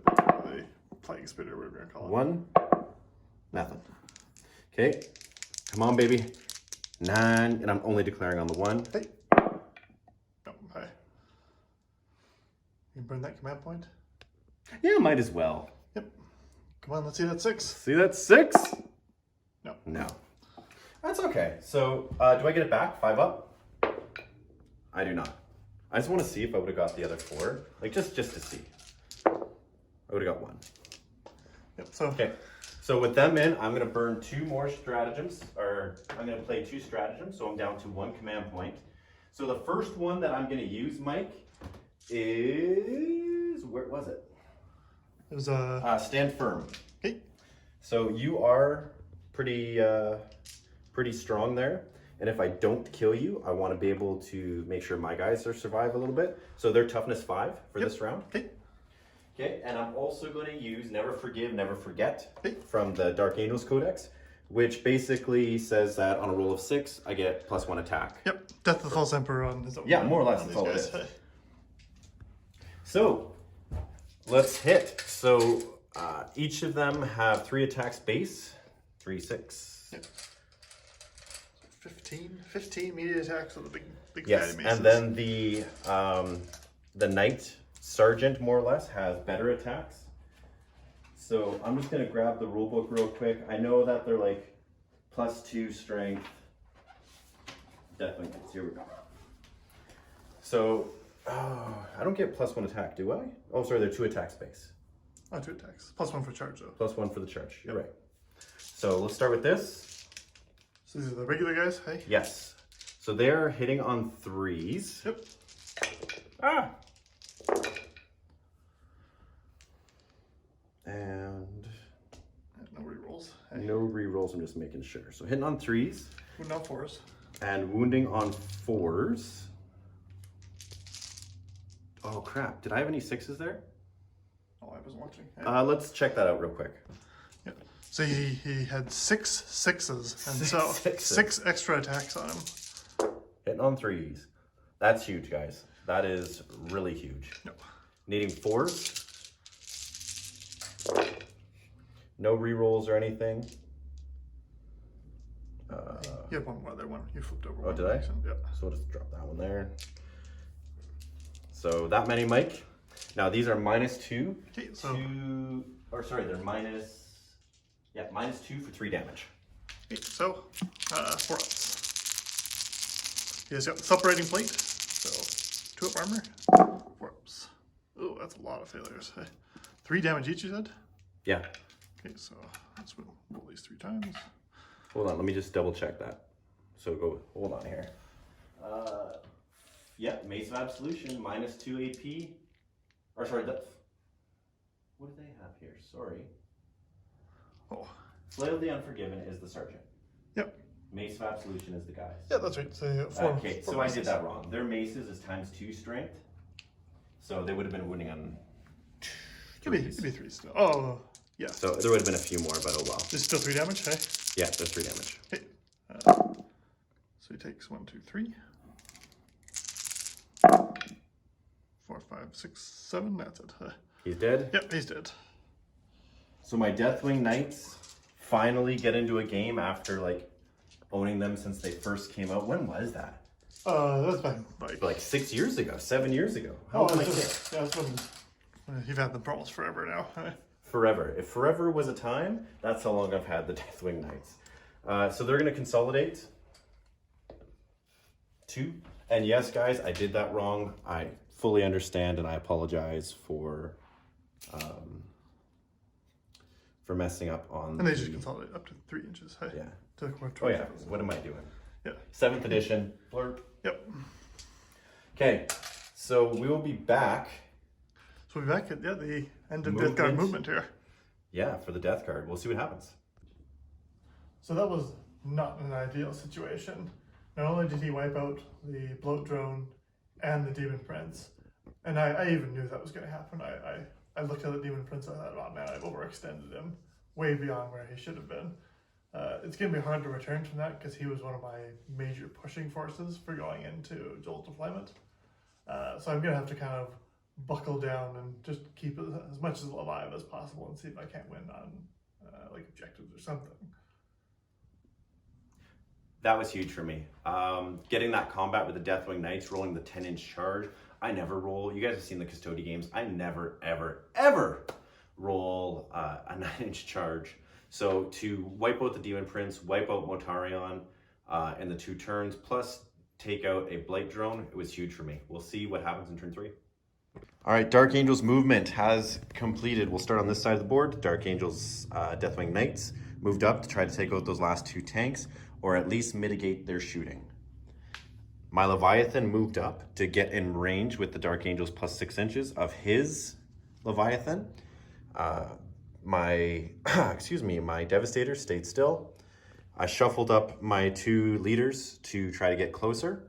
plague spitter, whatever you're gonna call it. 1. Nothing. Okay. Come on, baby. 9, and I'm only declaring on the 1. Hey. No, hey. You can burn that command point? Yeah, might as well. Yep. Come on, let's see that 6. See that 6? No. No. That's okay. So, do I get it back? 5 up? I do not. I just want to see if I would have got the other 4. Like, just to see. I would have got 1. Yep, so... Okay. So with them in, I'm going to burn 2 more stratagems, or I'm going to play 2 stratagems, so I'm down to 1 command point. So the first one that I'm going to use, Mike, is... Where was it? It was Stand Firm. Okay. So you are pretty strong there. And if I don't kill you, I want to be able to make sure my guys survive a little bit. So they're toughness 5 for this round. Okay. Okay, and I'm also going to use Never Forgive, Never Forget from the Dark Angels Codex, which basically says that on a roll of 6, I get +1 attack. Yep, Death of the False Emperor on his own. Yeah, more or less, that's all it is. So, let's hit. So, each of them have 3 attacks base, 3, 6. Yep. 15 immediate attacks with the big yes, fatty maces. And then the Knight Sergeant, more or less, has better attacks. So I'm just going to grab the rulebook real quick. I know that they're like +2 strength. Deathwing Knights. Here we go. So I don't get +1 attack, do I? Oh, sorry, they're 2 attacks base. Oh, 2 attacks. +1 for charge, though. +1 for the charge. You're right. So let's start with this. So these are the regular guys, hey? Yes. So they're hitting on 3s. Yep. Ah! And no rerolls. Hey. No rerolls, I'm just making sure. So hitting on 3s. Wounding on 4s. And wounding on 4s. Oh crap, did I have any 6s there? Oh, I wasn't watching. Hey. Let's check that out real quick. Yeah. So he had 6 6s, and so 6 extra attacks on him. Hitting on 3s. That's huge, guys. That is really huge. Yep. Needing 4s. No rerolls or anything. You had one more there, one. You flipped over Oh, one. did I? Yeah. So we'll just drop that one there. So that many, Mike. Now these are -2. Okay, so they're -2 for 3 damage. okay, so 4 ups. He has got the separating plate. So 2 up armor, 4 ups. Oh, that's a lot of failures. 3 damage each, you said? Yeah. Okay, so let's roll these 3 times. Hold on, let me just double check that. So hold on here. Yeah, Mace of Absolution, -2 AP. Or sorry, what do they have here? Sorry. Oh. Flail of the Unforgiven is the Sergeant. Yep. Mace of Absolution is the guys. Yeah, that's right. So, okay, so I did that wrong. Their maces is ×2 strength. So they would have been wounding on 3s. Could be 3 still. Oh, yeah. So there would have been a few more, but oh well. There's still 3 damage, hey? Yeah, there's 3 damage. Okay. So he takes 1, 2, 3. 4, 5, 6, 7. That's it. He's dead? Yep, he's dead. So my Deathwing Knights finally get into a game after like owning them since they first came out. When was that? That's been like 6 years ago, 7 years ago. How old am I? Yeah, that's when you've had them for almost forever now. Forever. If forever was a time, that's how long I've had the Deathwing Knights. So they're going to consolidate 2. And yes, guys, I did that wrong. I fully understand, and I apologize for messing up on. And they just consolidate up to 3 inches. Hey? Yeah. Oh yeah. What am I doing? Yeah. 7th edition. Blurb. Yep. Okay. So we will be back. So we'll be back at the end of Death Guard movement here. Yeah, for the Death Guard. We'll see what happens. So that was not an ideal situation. Not only did he wipe out the Bloat Drone and the Demon Prince, and I even knew that was going to happen. I looked at the Demon Prince and I thought, oh man, I've overextended him way beyond where he should have been. It's going to be hard to return from that because he was one of my major pushing forces for going into Jolt Deployment. So I'm going to have to kind of buckle down and just keep it as much as alive as possible and see if I can't win on like objectives or something. That was huge for me. Getting that combat with the Deathwing Knights, rolling the 10-inch charge. I never roll. You guys have seen the Custody games. I never, ever, ever roll a 9-inch charge. So to wipe out the Demon Prince, wipe out Motarion in the 2 turns, plus take out a Blight Drone, it was huge for me. We'll see what happens in turn 3. All right, Dark Angels movement has completed. We'll start on this side of the board. Dark Angels Deathwing Knights moved up to try to take out those last 2 tanks, or at least mitigate their shooting. My Leviathan moved up to get in range with the Dark Angels plus 6 inches of his Leviathan. My Devastator stayed still. I shuffled up my 2 leaders to try to get closer,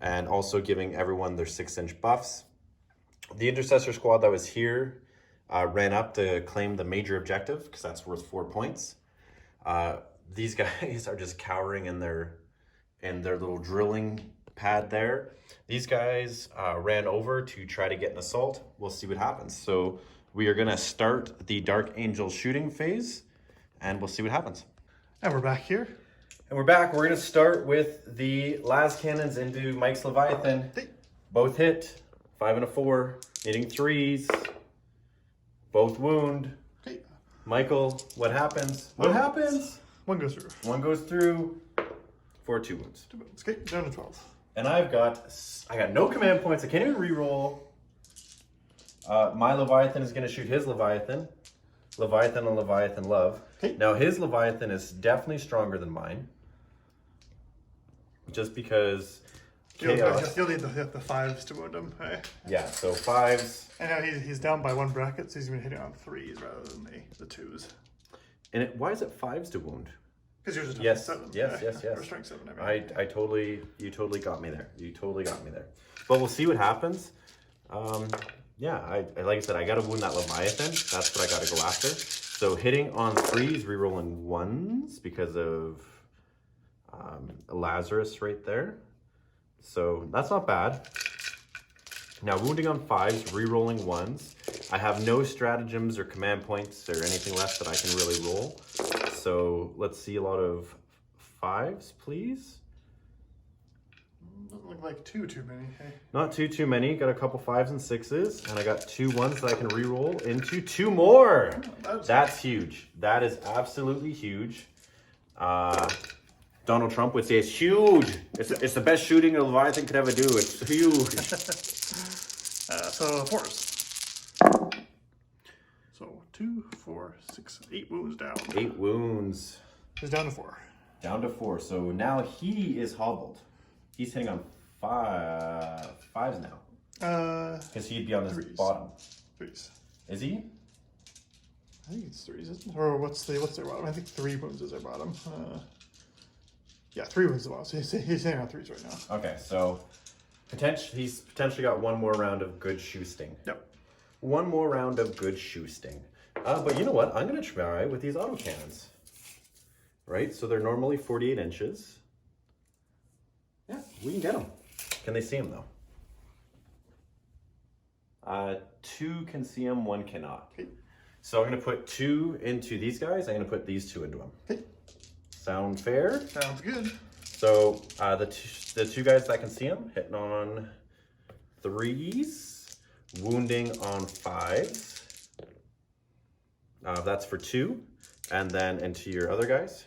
and also giving everyone their 6-inch buffs. The Intercessor squad that was here ran up to claim the major objective because that's worth 4 points. These guys are just cowering in their little drilling pad there. These guys ran over to try to get an assault. We'll see what happens. So we are going to start the Dark Angel shooting phase, and we'll see what happens. And we're back here. And we're back. We're going to start with the las cannons into Mike's Leviathan. Both hit. 5 and a 4. Hitting 3s. Both wound. Michael, what happens? What happens? One goes through. One goes through for 2 wounds. 2 wounds. Okay, down to 12. And I got no command points. I can't even reroll. My Leviathan is going to shoot his Leviathan. Leviathan and Leviathan love. Okay. Now his Leviathan is definitely stronger than mine. Just because chaos. You'll need the 5s to wound him. Hey. Yeah, so 5s. And now he's down by 1 bracket, so he's going to be hitting on 3s rather than the 2s. And why is it 5s to wound? Because yours is yes, 7. yes. Or strength 7. I mean. You totally got me there. You totally got me there. But we'll see what happens. Yeah, I like I said, I got to wound that Leviathan. That's what I got to go after. So hitting on 3s, rerolling 1s because of Lazarus right there. So that's not bad. Now wounding on 5s, rerolling 1s. I have no stratagems or command points or anything left that I can really roll. So let's see a lot of 5s, please. Doesn't look like too many. Hey. Not too many. Got a couple 5s and 6s, and I got 2 1s that I can reroll into 2 more. That's huge. That is absolutely huge. Donald Trump would say it's huge. It's the best shooting a Leviathan could ever do. It's huge. So 4s. So 2, 4, 6, 8 wounds down. 8 wounds. He's down to 4. Down to 4. So now he is hobbled. He's hitting on 5s now. Because he'd be on his 3s. bottom. 3s. Is he? I think it's 3s, isn't it? Or what's their bottom? I think 3 wounds is their bottom. Yeah, 3 wounds is the bottom. So he's hitting on 3s right now. Okay, so he's potentially got 1 more round of good shoosting. Yep. 1 more round of good shoosting. But you know what? I'm going to try with these autocannons. Right? So they're normally 48 inches. Yeah, we can get them. Can they see them though? 2 can see them, 1 cannot. Okay. So I'm going to put 2 into these guys. I'm going to put these 2 into them. Okay. Sound fair? Sounds good. So the 2 guys that can see them, hitting on 3s, wounding on 5s. That's for 2. And then into your other guys,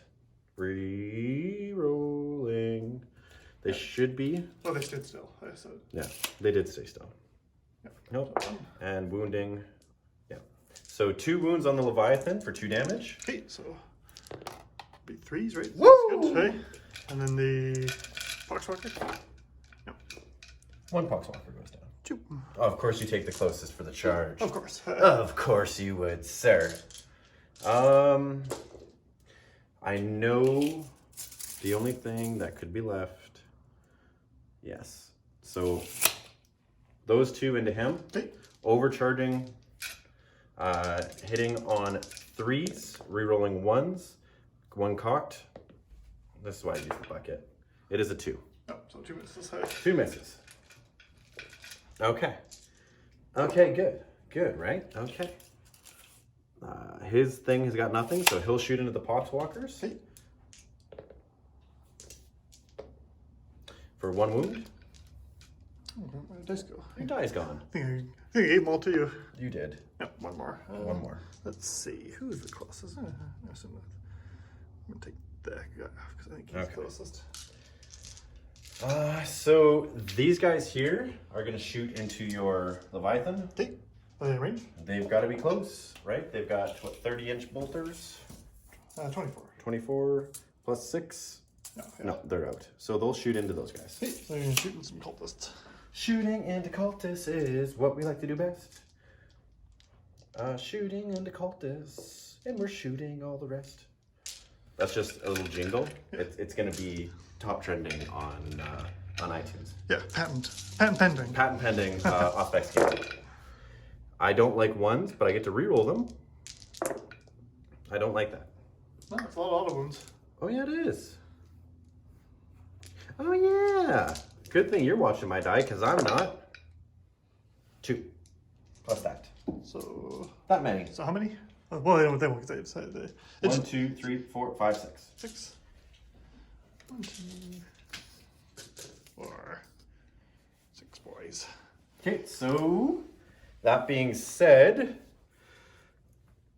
re-rolling. They should be. Oh, they stood still. I said. Yeah, they did stay still. Yep. Nope. And wounding. Yeah. So 2 wounds on the Leviathan for 2 damage. Okay, so be 3s, right? Woo! Good, hey? And then the Poxwalker. Yep. 1 Poxwalker goes down. 2. Of course you take the closest for the charge. Of course. Of course you would, sir. I know the only thing that could be left. Yes. So those 2 into him. Okay. Overcharging, hitting on 3s, rerolling 1s, 1 cocked. This is why I use the bucket. It is a 2. Oh, so 2 misses. 2 misses. Okay. Okay, good. Good, right? Okay. His thing has got nothing, so he'll shoot into the Poxwalkers. Okay. For 1 wound. Oh, where'd my dice go? Your die's gone. I think I gave them all to you. You did. Yep, 1 more. 1 more. Let's see. Who's the closest? I'm going to take that guy off because I think he's closest. So these guys here are going to shoot into your Leviathan. Okay. Are they in range? They've got to be close, right? They've got, what, 30-inch bolters? 24. 24 plus 6? No, yeah. No, they're out. So they'll shoot into those guys. Okay, so you're shooting some cultists. Shooting into cultists is what we like to do best. Shooting into cultists, and we're shooting all the rest. That's just a little jingle. It's going to be top trending on iTunes. Yeah, patent pending. Patent pending Auspex game. I don't like ones, but I get to reroll them. I don't like that. No, it's a lot of wounds. Oh yeah, it is. Oh yeah. Good thing you're watching my die, because I'm not. 2. Plus that. So... Not many. So how many? Well, they won't say it. 1, 2, 3, 4, 5, 6. 6. 1, 2, 4, 6 boys. Okay, so that being said,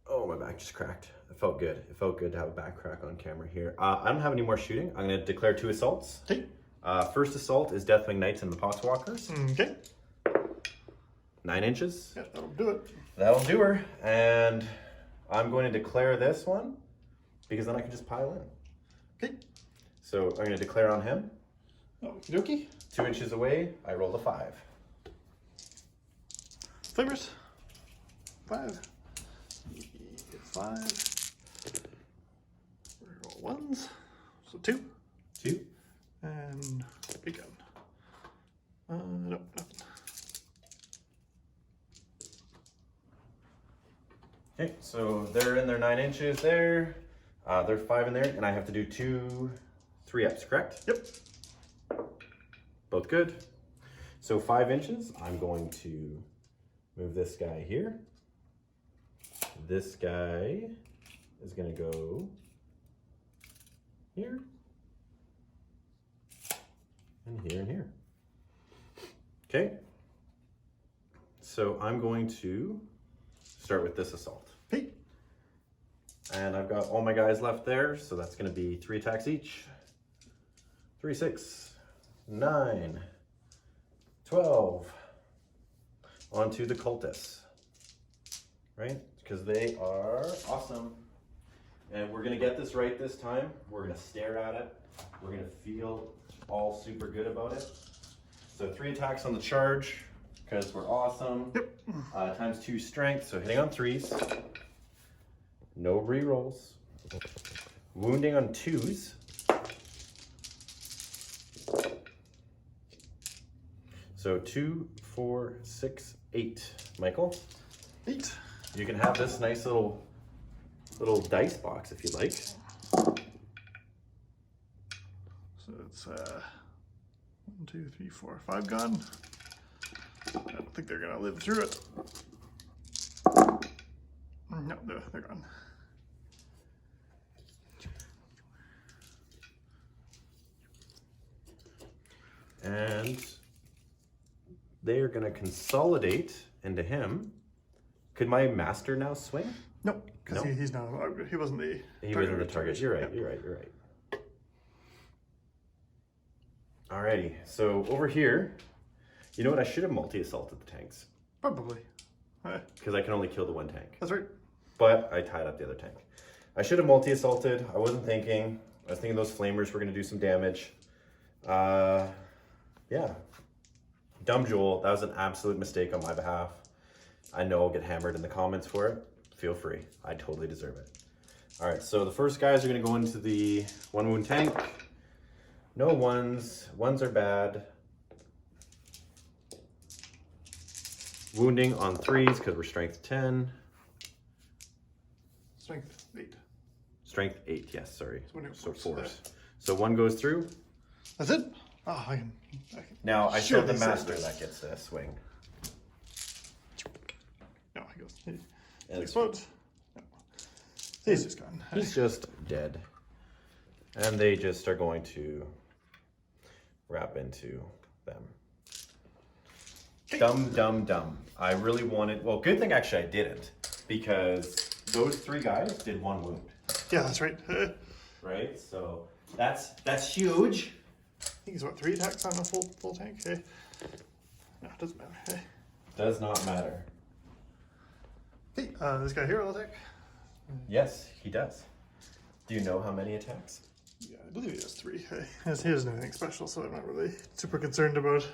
oh, my back just cracked. It felt good. It felt good to have a back crack on camera here. I don't have any more shooting. I'm going to declare 2 assaults. Okay. First assault is Deathwing Knights and the Poxwalkers. Okay. 9 inches. Yeah, that'll do it. That'll do her. And I'm going to declare this one because then I can just pile in. Okay. So I'm going to declare on him. Okie dokie. 2 inches away, I rolled a 5. Flavors. 5. 5. Roll ones. So 2. 2. And big gun. No, nothing. Okay, so they're in their 9 inches there. They're 5 in there, and I have to do 2 3-ups, correct? Yep. Both good. So 5 inches, I'm going to move this guy here. This guy is going to go here, and here, and here. Okay. So I'm going to start with this assault. Hey. And I've got all my guys left there, so that's going to be 3 attacks each. 3, 6, 9, 12. On to the cultists, right? Because they are awesome. And we're going to get this right this time. We're going to stare at it. We're going to feel all super good about it. So 3 attacks on the charge, because we're awesome. Yep. Times 2 strength, so hitting on 3s. No rerolls. Wounding on 2s. So 2, 4, 6, 8. Michael? 8. You can have this nice little dice box if you like. So it's 1, 2, 3, 4, 5 gun. I don't think they're gonna live through it. No, they're gone. And they are going to consolidate into him. Could my master now swing? Nope, because No? he's not. He wasn't the. He wasn't the target. You're right. Yep. You're right. You're right. Alrighty. So over here, you know what? I should have multi-assaulted the tanks Probably. because I can only kill the 1 tank. That's right. But I tied up the other tank. I should have multi-assaulted. I wasn't thinking. I was thinking those flamers were going to do some damage. Yeah. Dumb Joel. That was an absolute mistake on my behalf. I know I'll get hammered in the comments for it. Feel free. I totally deserve it. All right, so the first guys are going to go into the 1 wound tank. No ones. Ones are bad. Wounding on 3s because we're strength 10. Strength 8. Strength 8, yes, sorry. So force. 4s. So 1 goes through. That's it? Oh, I can Now, I said the surely say master this. that gets the swing. No, he goes. He And explodes. No. He's just gone. he's just dead. And they just are going to wrap into them. Dumb, dumb, dumb. I really wanted, well, good thing actually I didn't, because those 3 guys did 1 wound. Yeah, that's right. Right? So that's huge. I think he's what, 3 attacks on a full tank? Hey. No, it doesn't matter. Hey. Does not matter. Hey, this guy here will attack. Yes, he does. Do you know how many attacks? Yeah, I believe he has 3. Hey. He doesn't have anything special, so I'm not really super concerned about.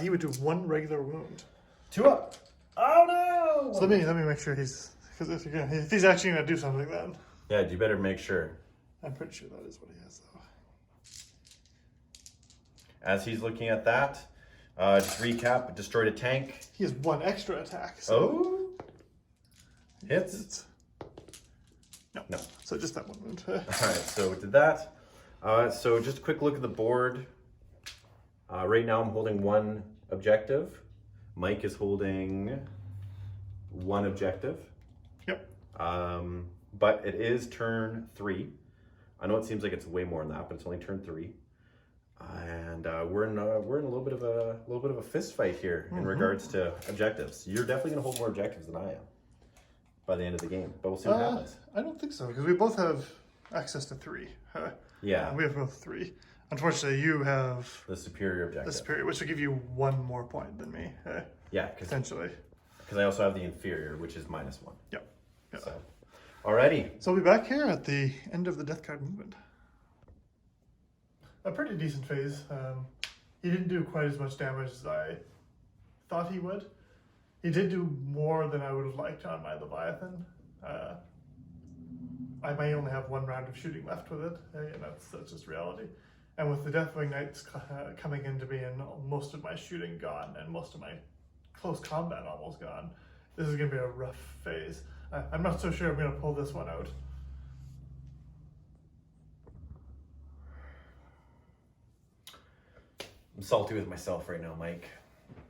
He would do 1 regular wound. 2 up. Oh no! So let me make sure he's, because if he's actually gonna do something like that, Yeah, you better make sure. I'm pretty sure that is what he has though. As he's looking at that, Just recap, destroyed a tank. He has 1 extra attack. So hits? No. So just that 1 wound. Alright, so we did that. So just a quick look at the board. Right now I'm holding 1 objective. Mike is holding 1 objective. Yep. But it is turn 3. I know it seems like it's way more than that, but it's only turn 3. And we're in a little bit of a fist fight here in regards to objectives. You're definitely gonna hold more objectives than I am by the end of the game, but we'll see what happens. I don't think so, because we both have access to 3. Yeah, we have both 3. Unfortunately, you have the superior objective. The superior, which will give you 1 more point than me. Yeah, potentially. Because I also have the inferior, which is -1. Yep. So, alrighty. So we'll be back here at the end of the death card movement. A pretty decent phase. He didn't do quite as much damage as I thought he would. He did do more than I would have liked on my Leviathan. I may only have 1 round of shooting left with it, and that's just reality. And with the Deathwing Knights coming into me and most of my shooting gone and most of my close combat almost gone, this is going to be a rough phase. I'm not so sure I'm going to pull this one out. I'm salty with myself right now, Mike.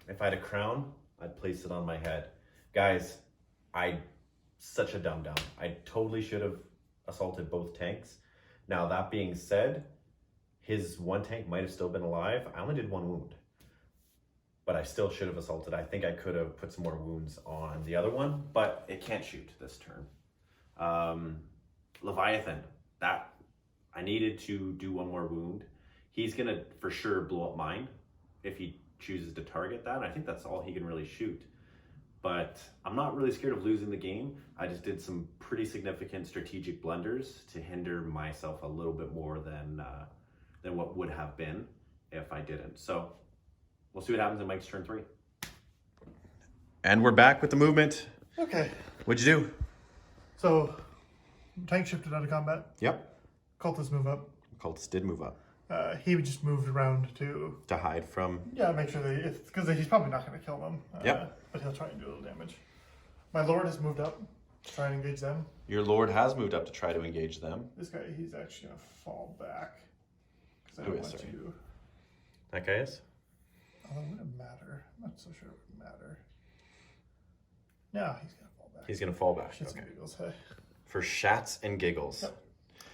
If I had a crown, I'd place it on my head. Guys, such a dum-dum. I totally should have assaulted both tanks. Now, that being said, his 1 tank might have still been alive. I only did 1 wound, but I still should have assaulted. I think I could have put some more wounds on the other one, but it can't shoot this turn. Leviathan, that I needed to do 1 more wound. He's gonna for sure blow up mine if he chooses to target that. I think that's all he can really shoot. But I'm not really scared of losing the game. I just did some pretty significant strategic blunders to hinder myself a little bit more than what would have been if I didn't. So we'll see what happens in Mike's turn 3. And we're back with the movement. Okay. What'd you do? So tank shifted out of combat. Yep. Cultists move up. Cultists did move up. He just moved around to hide from. Yeah, make sure because he's probably not going to kill them. Yep. But he'll try and do a little damage. My lord has moved up to try and engage them. Your lord has moved up to try to engage them. This guy, he's actually going to fall back. Who is, sorry? That guy is? Oh, it wouldn't matter. I'm not so sure it would matter. No, he's going to fall back. He's going to fall back. Shits and giggles, hey. For shats and giggles. Yep.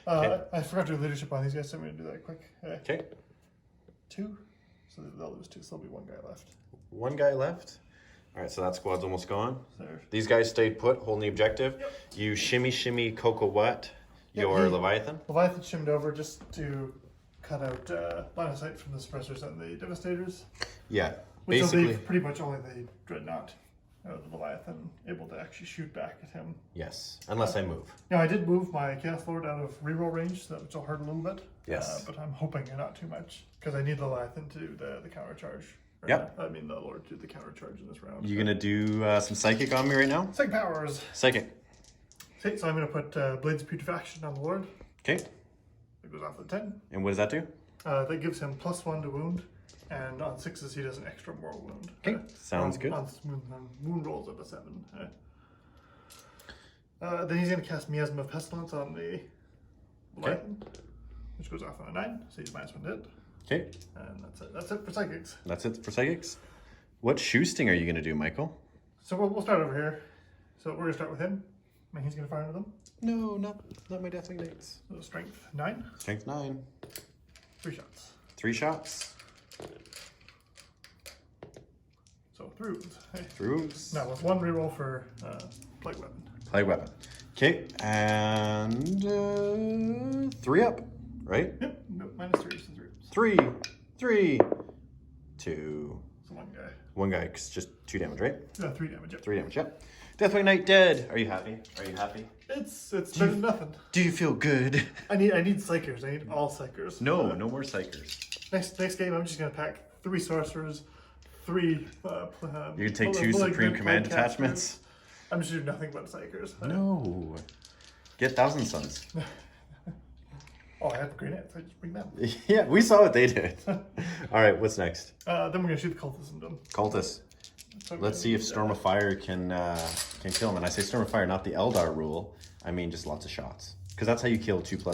I forgot to do leadership on these guys, so I'm going to do that quick. Okay. 2. So they'll lose 2, so there'll be 1 guy left. 1 guy left. All right, so that squad's almost gone. There. These guys stayed put, holding the objective. Yep. You shimmy Coco what? Your Leviathan? Leviathan shimmed over just to cut out line of sight from the suppressors and the devastators. Yeah, which basically. will leave pretty much only the dreadnought, the Leviathan, able to actually shoot back at him. Yes, unless I move. Now I did move my Chaos Lord out of reroll range, so which will hurt a little bit. Yes. But I'm hoping not too much, because I need the Leviathan to do the counter charge. Yep. I mean the Lord to do the counter charge in this round. You gonna do some psychic on me right now? Psychic powers. Psychic. Okay, so I'm gonna put Blades of Putrefaction on the Lord. Okay. It goes off the 10. And what does that do? That gives him +1 to wound, and on 6s he does an extra more wound. Okay, sounds good. On wound rolls of a 7. Then he's going to cast Miasma of Pestilence on the Leviathan, which goes off on a 9, so he's -1 to hit. Okay. And that's it. That's it for psychics. That's it for psychics. What shoosting are you going to do, Michael? So we'll start over here. So we're going to start with him, and he's going to fire into them. No, not my Deathwing Knights. So strength 9. Strength 9. 3 shots. 3 shots. So 3 wounds. Hey. 3 wounds. Now with 1 reroll for Plague Weapon. Plague Weapon. Okay, and 3 up, right? Yep, no, -3, so 3 wounds. 3, 3, 2. So 1 guy. 1 guy, 'cause just 2 damage, right? 3 damage, yep. 3 damage, yep. Deathwing Knight dead. Are you happy? Are you happy? It's better than nothing. Do you feel good? I need psychers. I need all psychers. No, no more psychers. Next game, I'm just gonna pack 3 sorcerers, 3. You're gonna take 2 Supreme Command detachments. I'm just doing nothing but psychers. No. Get Thousand Suns. Oh, I have grenades. I just bring them. Yeah, we saw what they did. All right, what's next? Then we're gonna shoot the cultists and done. Cultists. Let's see if Storm of Fire can kill him. And I say Storm of Fire, not the Eldar rule. I mean just lots of shots. Because that's how you kill 2+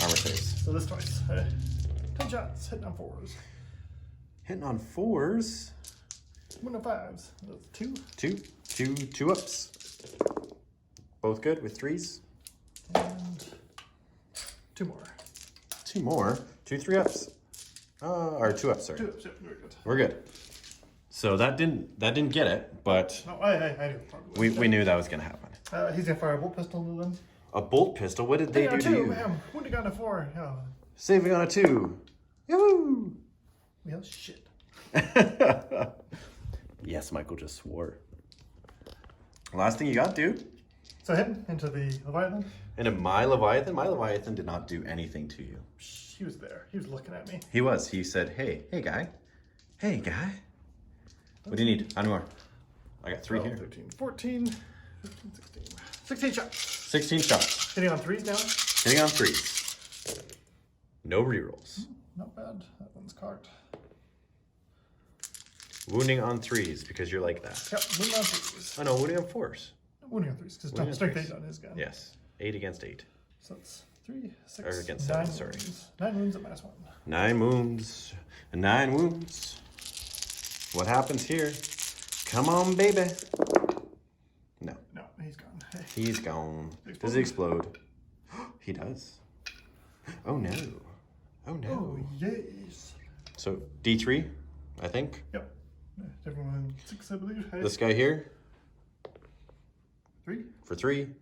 armor saves. So this twice. 10 shots, hitting on 4s. Hitting on 4s. 1 on 5s. That's 2. 2 ups. Both good with 3s. And 2 more. 2 more. 2 3 ups. Or 2 ups, sorry. 2 ups, yeah, very good. We're good. So that didn't get it, but no, I knew probably. We knew that was gonna happen. He's gonna fire a bolt pistol into them. A bolt pistol? What did they do to you? Wounding on a 4. Oh. Saving on a 2. Yoo-hoo! Well, shit. Yes, Michael just swore. Last thing you got, dude. So hitting into the Leviathan. Into my Leviathan? My Leviathan did not do anything to you. He was there. He was looking at me. He was. He said, hey guy. Hey, guy. What do you need? How many more? I got 3 here. 13, 14, 15, 16. 16 shots. 16 shots. Hitting on 3s now. Hitting on 3s. No rerolls. Not bad. That one's cocked. Wounding on 3s because you're like that. Yep, wounding on 3s. Oh no, wounding on 4s. Wounding on 3s because strength 8 on his gun. Yes. 8 against 8. So that's 3, 6, Or against 9 7, sorry. wounds. 9 wounds at -1. 9 wounds. 9 wounds. What happens here? Come on, baby. No. No, he's gone. He's gone. Does he explode? He does. Oh no. Oh no. Oh, yes. So D3, I think. Yep. Everyone 6, I believe. Hey. This guy here. 3. For 3.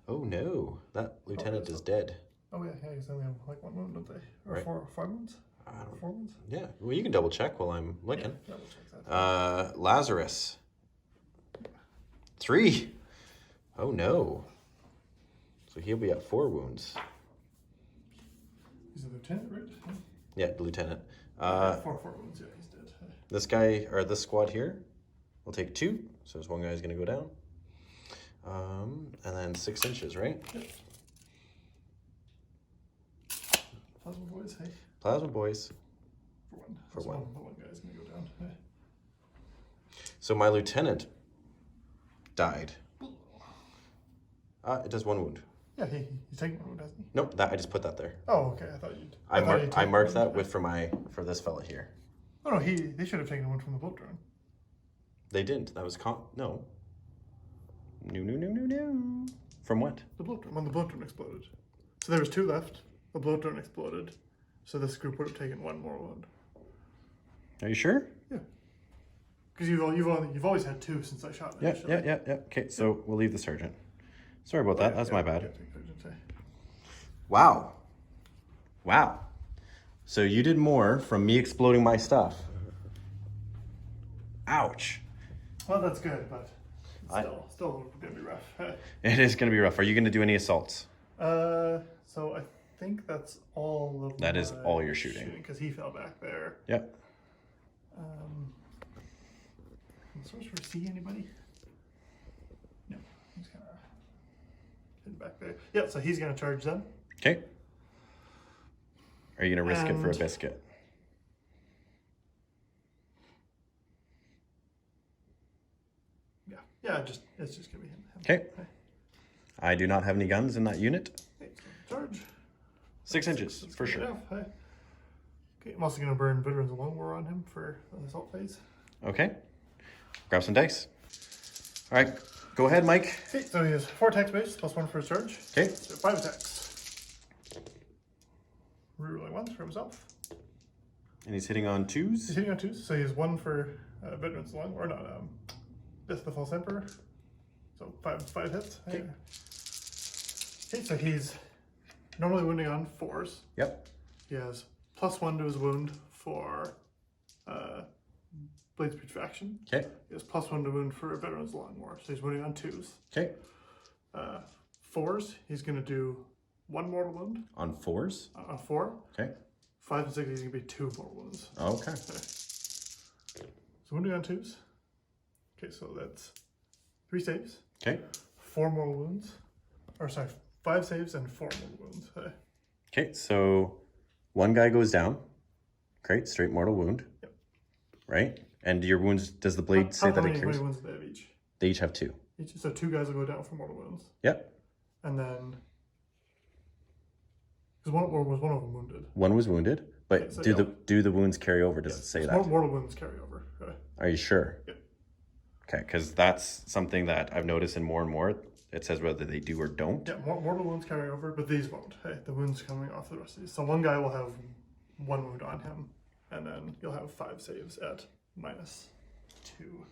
Oh no. That lieutenant is dead. Oh yeah, he's only have like 1 wound, don't they? Or Right. 4 wounds? 4 wounds? Yeah. Well, you can double check while I'm looking. Yeah, double check that. Lazarus. 3. Oh no. So he'll be at 4 wounds. He's a lieutenant, right? Yeah, the lieutenant. 4 wounds, yeah, he's dead. This guy, or this squad here, will take 2. So this one guy's going to go down. And then 6 inches, right? Yep. Plasma boys, hey. Plasma boys. For 1. For 1. The one guy's going to go down. Hey. So my lieutenant died. It does 1 wound. Yeah, he's taking 1 wound, hasn't he? Nope, that I just put that there. Oh, okay. I thought you'd. I marked that with for this fella here. Oh no, they should have taken 1 from the bolt drone. They didn't. That was no. No. From what? The bloat drone. When the bloat drone exploded. So there was 2 left. The bloat drone exploded. So this group would have taken 1 more wound. Are you sure? Yeah. Because you've always had 2 since I shot Yeah. initially. Yeah. Okay, so we'll leave the sergeant. Sorry about that. That's my bad. Yeah. Wow. So you did more from me exploding my stuff. Ouch. Well, that's good, but still gonna be rough. It is going to be rough. Are you going to do any assaults? So I think that's all of That is all you're shooting. Because he fell back there. Yep. Sorcerer see anybody? No, he's kind of hidden back there. Yeah, so he's gonna charge them. Okay. Are you going to risk it for a biscuit? Yeah, it's just gonna be him. Okay. I do not have any guns in that unit. Okay, so charge. 6 inches, for sure. Okay, I'm also gonna burn Veterans of Long War on him for the assault phase. Okay. Grab some dice. All right, go ahead, Mike. Okay, so he has 4 attacks base, +1 for his charge. Okay. So 5 attacks. Rerolling 1s for himself. And he's hitting on 2s. He's hitting on 2s, so he has 1 for Veterans of Long War, or not, Death of the False Emperor. So 5 hits. Okay. Okay, so he's normally wounding on 4s. Yep. He has +1 to his wound for Blades Putrefaction. Okay. He has +1 to wound for Veterans Long War, so he's wounding on 2s. Okay. 4s, he's going to do 1 mortal wound. On 4s? On 4. Okay. 5 and 6, he's going to be 2 mortal wounds. Okay. So wounding on 2s. Okay, so that's 3 saves. Okay. 4 mortal wounds. Or sorry, 5 saves and 4 mortal wounds. Okay, so 1 guy goes down. Great, straight mortal wound. Yep. Right? And your wounds, does the blade say that it cures? How many wounds do they have each? They each have 2. So 2 guys will go down for mortal wounds. Yep. And then... Because one of them wounded. 1 was wounded, but okay, so do the wounds carry over? Does it say that? Mortal wounds carry over. Are you sure? Yep. Okay, because that's something that I've noticed in more and more. It says whether they do or don't. Yeah, mortal wounds carry over, but these won't. The wounds coming off the rest of these. So 1 guy will have 1 wound on him, and then you'll have 5 saves at -2.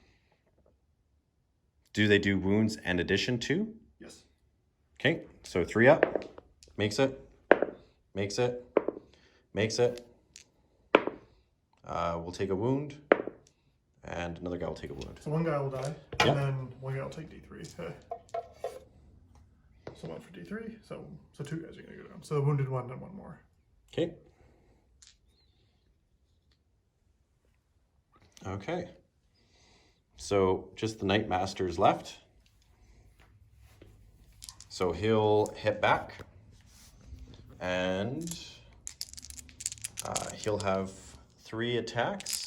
Do they do wounds and addition to? Yes. Okay, so 3 up. Makes it. Makes it. Makes it. We'll take a wound. And another guy will take a wound. So 1 guy will die, and then 1 guy will take D3. So 1 for D3. So 2 guys are going to go down. So the wounded 1 and 1 more. Okay. Okay. So just the Knight Master's left. So he'll hit back. And he'll have 3 attacks.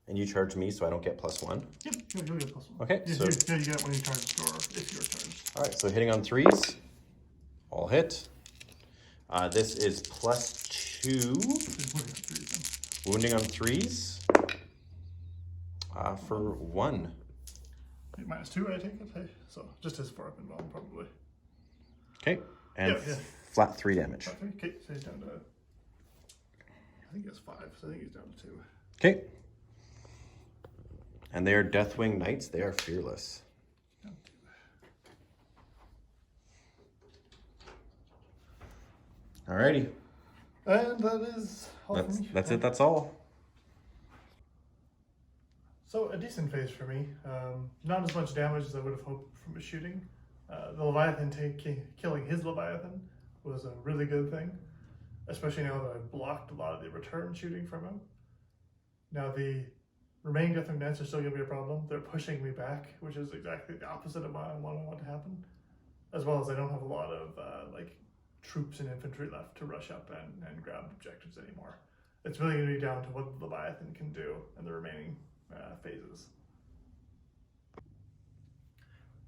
And you charge me, so I don't get +1. Yep, you'll get +1. Okay, yeah, so... Yeah, you get when you charge, or if you're charged. All right, so hitting on 3s. All hit. This is +2. Wounding on 3s. For 1. -2, I take it. Hey, so just as far up and down, probably. Okay, and flat 3 damage. Flat 3. Okay, so he's down to... I think he has 5, so I think he's down to 2. Okay. And they are Deathwing Knights. They are fearless. Alrighty. And that is all for me. That's it. That's all. So a decent phase for me. Not as much damage as I would have hoped from his shooting. The Leviathan killing his Leviathan was a really good thing, especially now that I've blocked a lot of the return shooting from him. Now the remaining Deathwing Knights are still going to be a problem. They're pushing me back, which is exactly the opposite of what I want to happen. As well as I don't have a lot of troops and infantry left to rush up and grab objectives anymore. It's really going to be down to what the Leviathan can do in the remaining phases.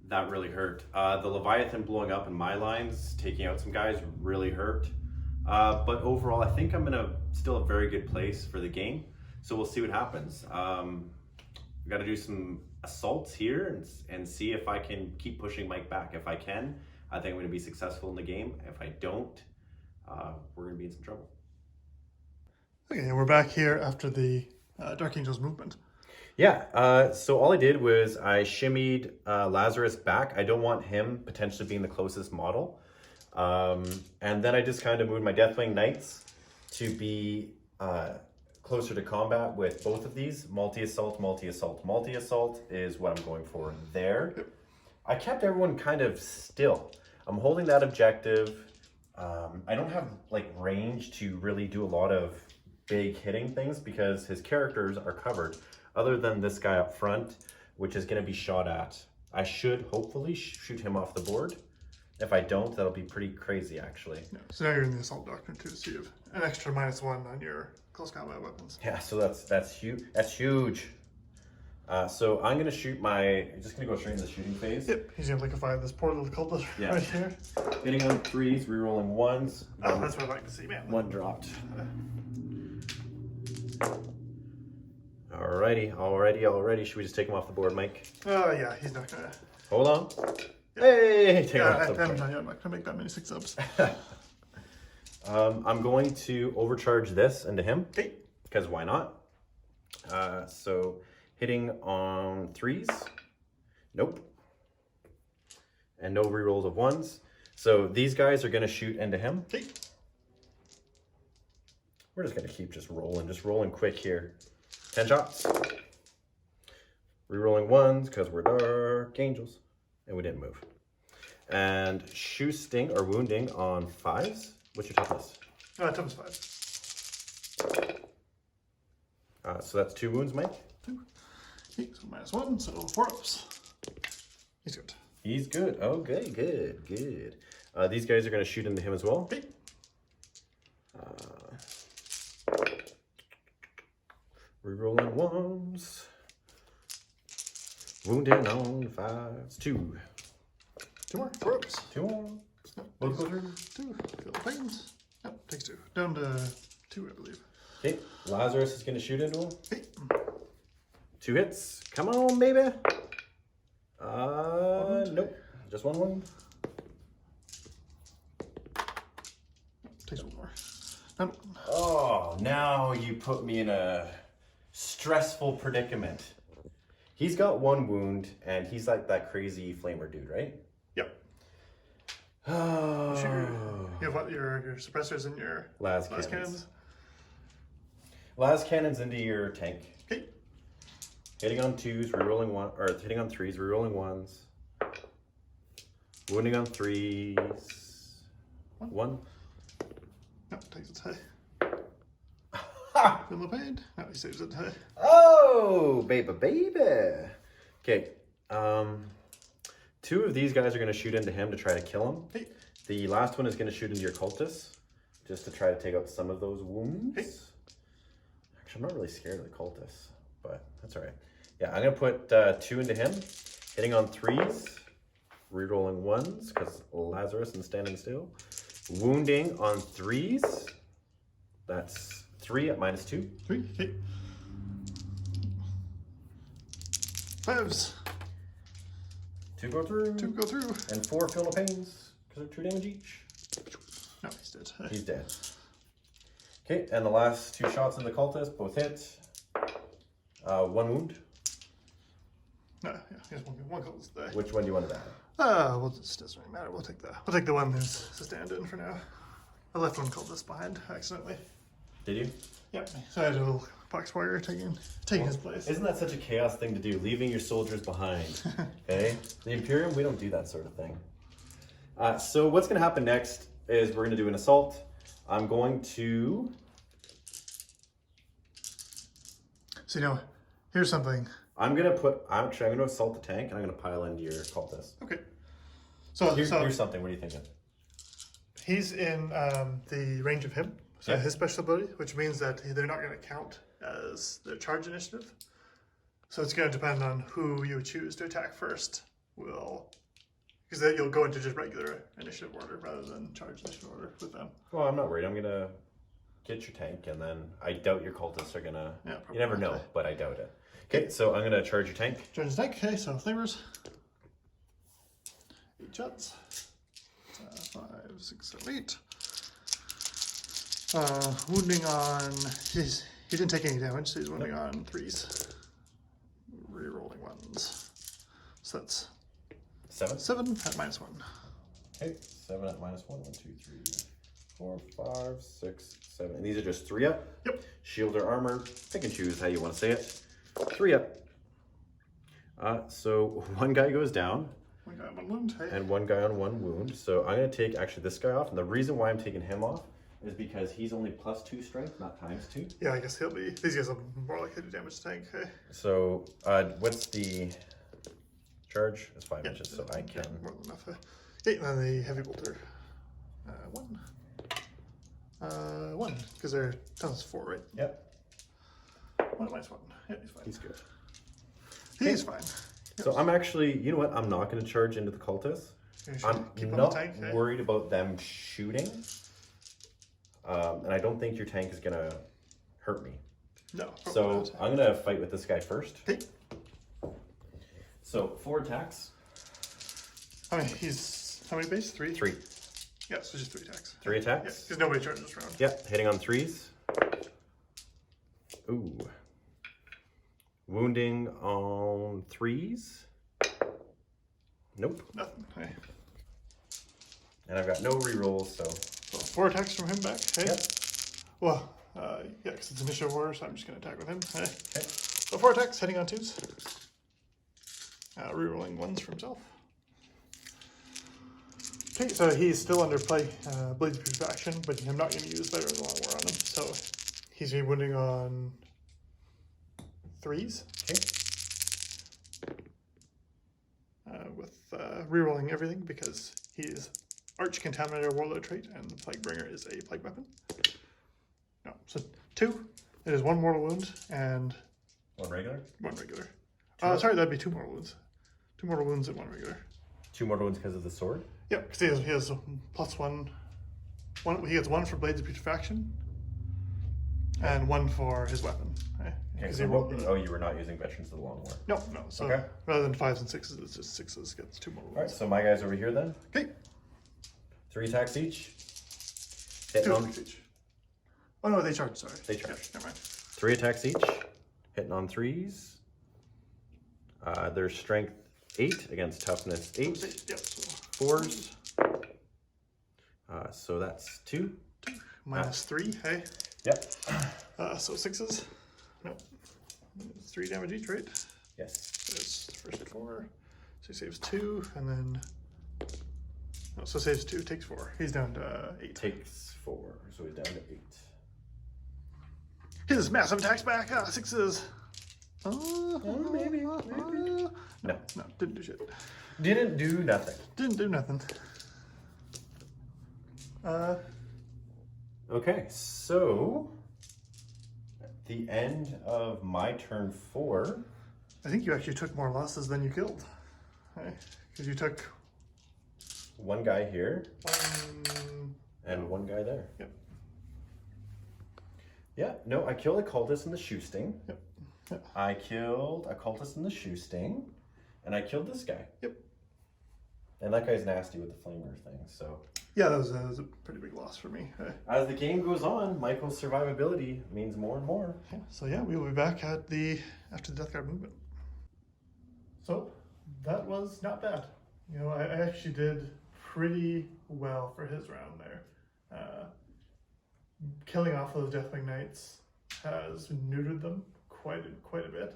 That really hurt. The Leviathan blowing up in my lines, taking out some guys, really hurt. But overall, I think I'm in still a very good place for the game. So we'll see what happens. We've got to do some assaults here and see if I can keep pushing Mike back. If I can, I think I'm going to be successful in the game. If I don't, we're going to be in some trouble. Okay, we're back here after the Dark Angels movement. Yeah, so all I did was I shimmied Lazarus back. I don't want him potentially being the closest model. And then I just kind of moved my Deathwing Knights to be closer to combat with both of these. Multi-assault, multi-assault. Multi-assault is what I'm going for there. I kept everyone kind of still. I'm holding that objective. I don't have range to really do a lot of big hitting things because his characters are covered, other than this guy up front, which is going to be shot at. I should hopefully shoot him off the board. If I don't, that'll be pretty crazy, actually. Yeah, so now you're in the Assault Doctrine too, so you have an extra -1 on your close combat weapons. Yeah, so that's huge. That's huge. So I'm gonna shoot just gonna go straight into the shooting phase. Yep, he's gonna liquefy this poor little cultist right here. Hitting on 3s, rerolling 1s. Oh, that's what I like to see, man. 1 dropped. Alrighty. Should we just take him off the board, Mike? Yeah, he's not gonna. Hold on. Hey, take him off the board. I'm not gonna make that many 6-ups. I'm going to overcharge this into him. Okay. Because why not? So hitting on 3s. Nope. And no rerolls of 1s. So these guys are going to shoot into him. Okay. We're just going to keep just rolling quick here. 10 shots. Rerolling 1s because we're Dark Angels. And we didn't move. And shoe sting or wounding on 5s. What's your toughness? Toughness 5. So that's 2 wounds, Mike. 2. Okay, so -1, so 4 ups. He's good. He's good. Okay, good. These guys are going to shoot into him as well. Okay. Rerolling ones. Wounding on 5s. 2. 2 more. 4 ups. 2 more. Both go through. 2. Feel the pains. Yep, takes 2. Down to 2, I believe. Okay. Lazarus is going to shoot into him. Okay. 2 hits. Come on, baby. Nope. Just 1 wound. Takes 1 more. No. Oh, now you put me in a stressful predicament. He's got 1 wound, and he's like that crazy flamer dude, right? Yep. Oh. Sure. You have what? Your suppressors and your Las cannons. Las cannons into your tank. Okay. Hitting on 2s, rerolling 1, or hitting on 3s, rerolling 1s. Wounding on 3s. 1. No, takes its high. Feel the pain. No, he saves it high. Oh, baby. Okay. 2 of these guys are going to shoot into him to try to kill him. Hey. The last one is going to shoot into your cultists, just to try to take out some of those wounds. Hey. Actually, I'm not really scared of the cultists, but that's all right. Yeah, I'm going to put 2 into him, hitting on 3s, rerolling 1s, because Lazarus and standing still. Wounding on 3s. That's 3 at -2. 3. Okay. 5s. 2 go through. 2 go through. And 4 feel no pains, because they're 2 damage each. No, he's dead. He's dead. Okay, and the last 2 shots in the cultist, both hit. 1 wound. No, yeah, he has one cultist there. Which one do you want to die? Well, this doesn't really matter. We'll take the one who's a stand-in for now. I left 1 cultist behind accidentally. Did you? Yep. So I had a little pox warrior taking his place. Isn't that such a chaos thing to do, leaving your soldiers behind? Okay? The Imperium, we don't do that sort of thing. So what's going to happen next is we're going to do an assault. I'm going to... So, here's something. I'm going to assault the tank, and I'm going to pile into your cultist. Okay. So, here's something. What are you thinking? He's in the range of him. So yeah. His special ability, which means that they're not going to count as their charge initiative. So it's going to depend on who you choose to attack first. Because then you'll go into just regular initiative order rather than charge initiative order with them. Well, I'm not worried. I'm going to get your tank, and then I doubt your cultists are going to... Yeah, you never know, but I doubt it. Okay, so I'm going to charge your tank. Charge the tank. Okay, so flavors. 8 shots. 5, 6, 7, 8. Wounding on... He didn't take any damage, so he's wounding on 3s. Rerolling 1s. So that's... 7? 7 at -1. Okay, 7 at -1. 1, 2, 3, 4, 5, 6, 7. And these are just 3 up? Yep. Shield or armor. Pick and choose how you want to say it. 3 up. So 1 guy goes down. 1 guy on 1 wound. Hey. And 1 guy on 1 wound. So I'm going to take actually this guy off. And the reason why I'm taking him off is because he's only +2 strength, not ×2. Yeah, I guess he'll be... These guys are more likely to damage the tank. Hey. So what's the charge? It's 5 inches, so I can... More than enough. Okay, and then the heavy bolter. 1. 1, because they're... That's 4, right? Yep. 1 at -1. Yeah, he's fine. He's good. He's fine. So I'm actually... You know what? I'm not going to charge into the cultists. I'm not worried about them shooting. And I don't think your tank is going to hurt me. No. So I'm going to fight with this guy first. Okay. So 4 attacks. How many base? 3? 3. Yeah, so just 3 attacks. 3 attacks? Yeah, because nobody charges this round. Yep, hitting on 3s. Ooh. Wounding on 3s. Nope. Nothing. Hey. And I've got no rerolls, so 4 attacks from him back. Hey. Yep. Well, yeah, because it's initiative order, so I'm just going to attack with him. Hey. Okay. So 4 attacks, hitting on 2s. Rerolling 1s for himself. Okay, so he's still under play, Blades Proof action, but I'm not going to use Veteran Long War on him. So he's going to be wounding on 3s. Okay. With rerolling everything because he's Arch Contaminator Warlord trait, and the Plaguebringer is a plague weapon. No, so 2. It is 1 mortal wound and 1 regular? 1 regular. Sorry, that'd be 2 mortal wounds. 2 mortal wounds and 1 regular. 2 mortal wounds because of the sword? Yep, because he has +1. He gets 1 for Blades of Putrefaction, and 1 for his weapon. Okay, so you were not using Veterans of the Long War. No. So rather than 5s and 6s, it's just 6s gets 2 mortal wounds. Alright, so my guys over here then. Okay. 3 attacks each. 2 attacks each. Oh no, they charge, sorry. They charge. Yeah, never mind. 3 attacks each. Hitting on 3s. Their strength 8 against toughness 8. Yep. 4s. So that's 2. -3, hey? Yep. So 6s. Nope. It's 3 damage each, right? Yes. There's the first 4. So he saves 2, and then... No, so saves 2, takes 4. He's down to 8. Takes 4, so he's down to 8. His massive attacks back, 6s. Maybe. No, didn't do shit. Didn't do nothing. Didn't do nothing. Okay, so at the end of my turn 4, I think you actually took more losses than you killed. Because you took 1 guy here 1 and 1 guy there. Yep. Yeah, no, I killed a cultist in the shoe sting. Yep. I killed a cultist in the shoe sting, and I killed this guy. Yep. And that guy's nasty with the flamer thing, so. Yeah, that was a pretty big loss for me. As the game goes on, Michael's survivability means more and more. Yeah, so yeah, we will be back at after the Death Guard movement. So that was not bad. You know, I actually did pretty well for his round there. Killing off those Deathwing Knights has neutered them quite a bit.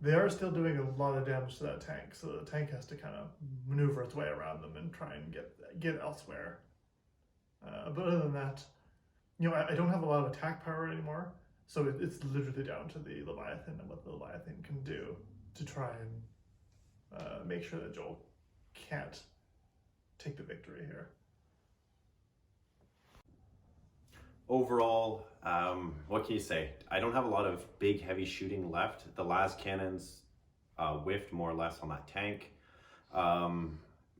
They are still doing a lot of damage to that tank, so the tank has to kind of maneuver its way around them and try and get elsewhere. But other than that, you know, I don't have a lot of attack power anymore, so it's literally down to the Leviathan and what the Leviathan can do to try and make sure that Joel can't take the victory here. Overall, what can you say? I don't have a lot of big, heavy shooting left. The last cannons whiffed more or less on that tank.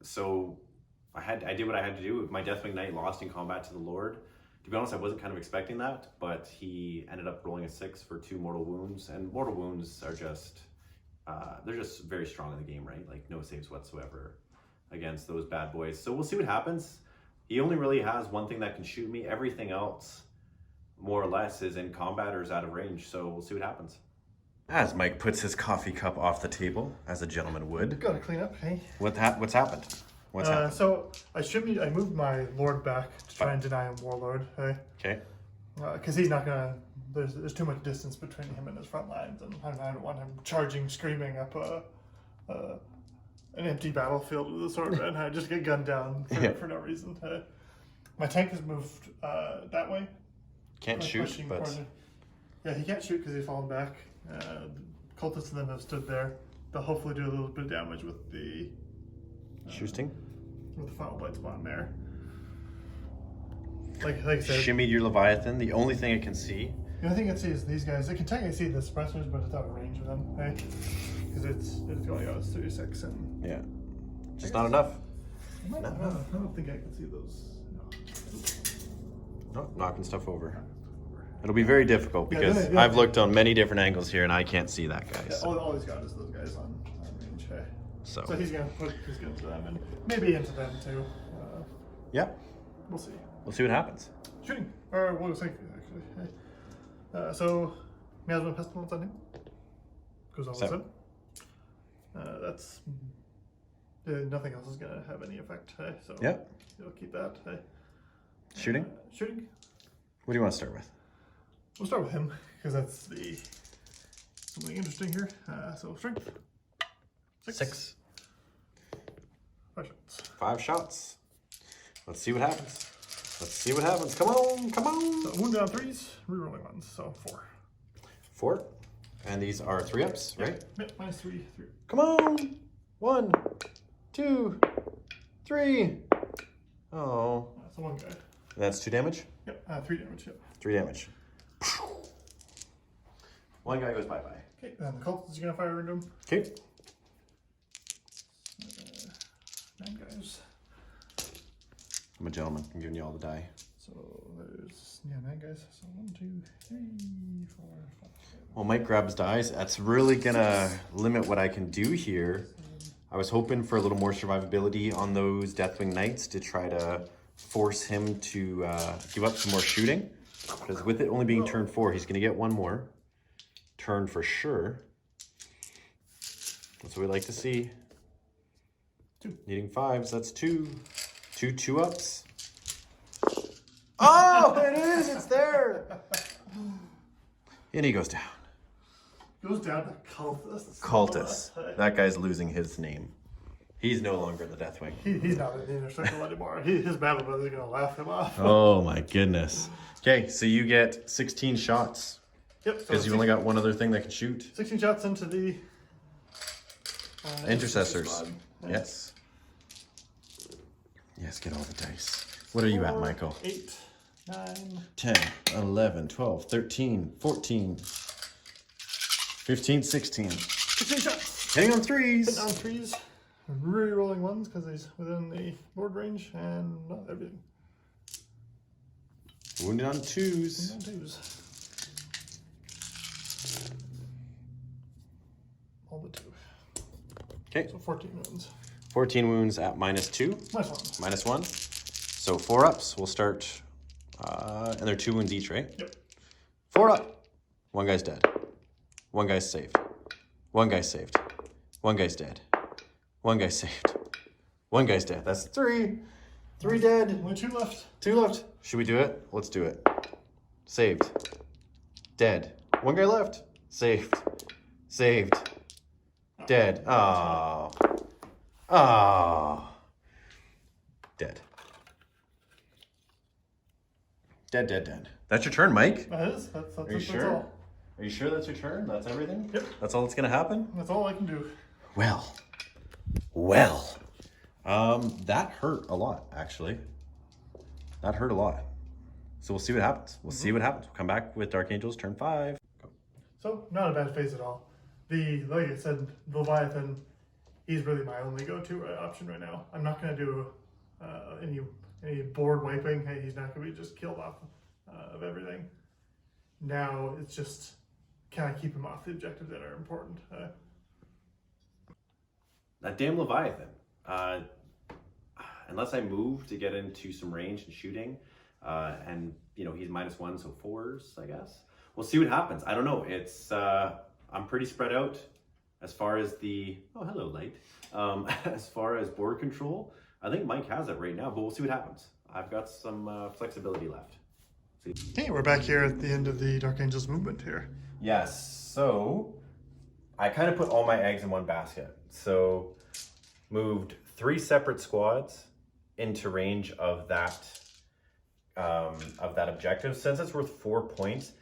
So I did what I had to do. My Deathwing Knight lost in combat to the Lord. To be honest, I wasn't kind of expecting that, but he ended up rolling a 6 for 2 mortal wounds. And mortal wounds are just, they're just very strong in the game, right? Like no saves whatsoever against those bad boys. So we'll see what happens. He only really has 1 thing that can shoot me. Everything else, more or less, is in combat or is out of range. So we'll see what happens. As Mike puts his coffee cup off the table, as a gentleman would. Gotta clean up, hey? What's happened? What's happened? So I moved my Lord back to try and deny him Warlord, hey? Okay. Because he's not gonna. There's too much distance between him and his front lines, and I don't want him charging, screaming up an empty battlefield with a sword, and I just get gunned down for no reason. My tank has moved that way. Can't shoot, but... Yeah, he can't shoot because he's fallen back. Cultists and them have stood there. They'll hopefully do a little bit of damage with the... Shooting? With the Final Blight spawn there. Like I said... Shimmied your Leviathan. The only thing I can see... The only thing I can see is these guys. They can technically see the suppressors, but it's out of range of them, right? Because it's going out 36 and... Yeah. Just not enough. I don't think I can see those. No, knocking stuff over. It'll be very difficult because I've looked on many different angles here and I can't see that guy. Yeah, so. All he's got is those guys on range. So he's going to put his guns to them and maybe into them too. Yeah. We'll see. We'll see what happens. Shooting. Or we'll see, actually. So, Miasma Pestilence on him. Goes all of a sudden. That's... nothing else is going to have any effect. So you'll keep that. Shooting? Shooting. What do you want to start with? We'll start with him, because that's something interesting here. So strength. 6. 5 shots. 5 shots. Let's see what happens. Let's see what happens. Come on, come on. So wound down 3s, rerolling 1s, so 4. 4. And these are 3-ups, right? Yep, -3, 3. Come on. 1, 2, 3. Oh. That's the one guy. That's 2 damage? Yep, 3 damage, yep. 3 damage. One guy goes bye-bye. Okay, and the cult is going to fire into him. Okay. 9 guys. I'm a gentleman. I'm giving you all the die. So there's, 9 guys. So 1, 2, 3, 4, 5. Well, Mike grabs dice. That's really gonna limit what I can do here. I was hoping for a little more survivability on those Deathwing Knights to try to force him to give up some more shooting. Because with it only being turn 4, he's gonna get 1 more turn for sure. That's what we like to see. 2. Needing 5s, that's 2. 2 2-ups. Oh, it is, it's there. And he goes down. Goes down to Cultist. Cultist. That guy's losing his name. He's no longer the Deathwing. He's not in the inner circle anymore. His battle brother's going to laugh him off. Oh my goodness. Okay, so you get 16 shots. Yep. Because you only got one other thing that can shoot. 16 shots into the... Intercessors. Yes. Yes, get all the dice. What are you at, Michael? 8, 9... 10, 11, 12, 13, 14, 15, 16. 16 shots. Hitting on 3s. Hitting on 3s. Re-rolling 1s because he's within the board range and not everything. Wounded on 2s. Wounded on 2s. All the 2. Okay. So 14 wounds. 14 wounds at -2. -1. -1. So 4 ups. We'll start, and they're 2 wounds each, right? Yep. 4 up. 1 guy's dead. 1 guy's saved. 1 guy's saved. 1 guy's dead. 1 guy's saved. 1 guy's dead. That's 3. 3 dead. Only 2 left. 2 left. Should we do it? Let's do it. Saved. Dead. 1 guy left. Saved. Saved. Dead. Oh. Oh. Dead. Dead. That's your turn, Mike. That is. That's Are you sure? That's all. Are you sure that's your turn? That's everything? Yep. That's all that's gonna happen? That's all I can do. Well. That hurt a lot, actually. That hurt a lot. So we'll see what happens. We'll see what happens. We'll come back with Dark Angels turn 5. Go. So, not a bad phase at all. Like I said, the Leviathan, he's really my only go-to option right now. I'm not going to do any board wiping. Hey, he's not going to be just killed off of everything. Now, it's just, can I keep him off the objectives that are important? That damn Leviathan. Unless I move to get into some range and shooting, and he's -1, so 4s, I guess. We'll see what happens. I don't know. It's I'm pretty spread out as far as the hello light. As far as board control, I think Mike has it right now, but we'll see what happens. I've got some flexibility left. Hey, we're back here at the end of the Dark Angels movement here. Yes. So I kind of put all my eggs in one basket. So moved 3 separate squads into range of that objective. Since it's worth 4 points,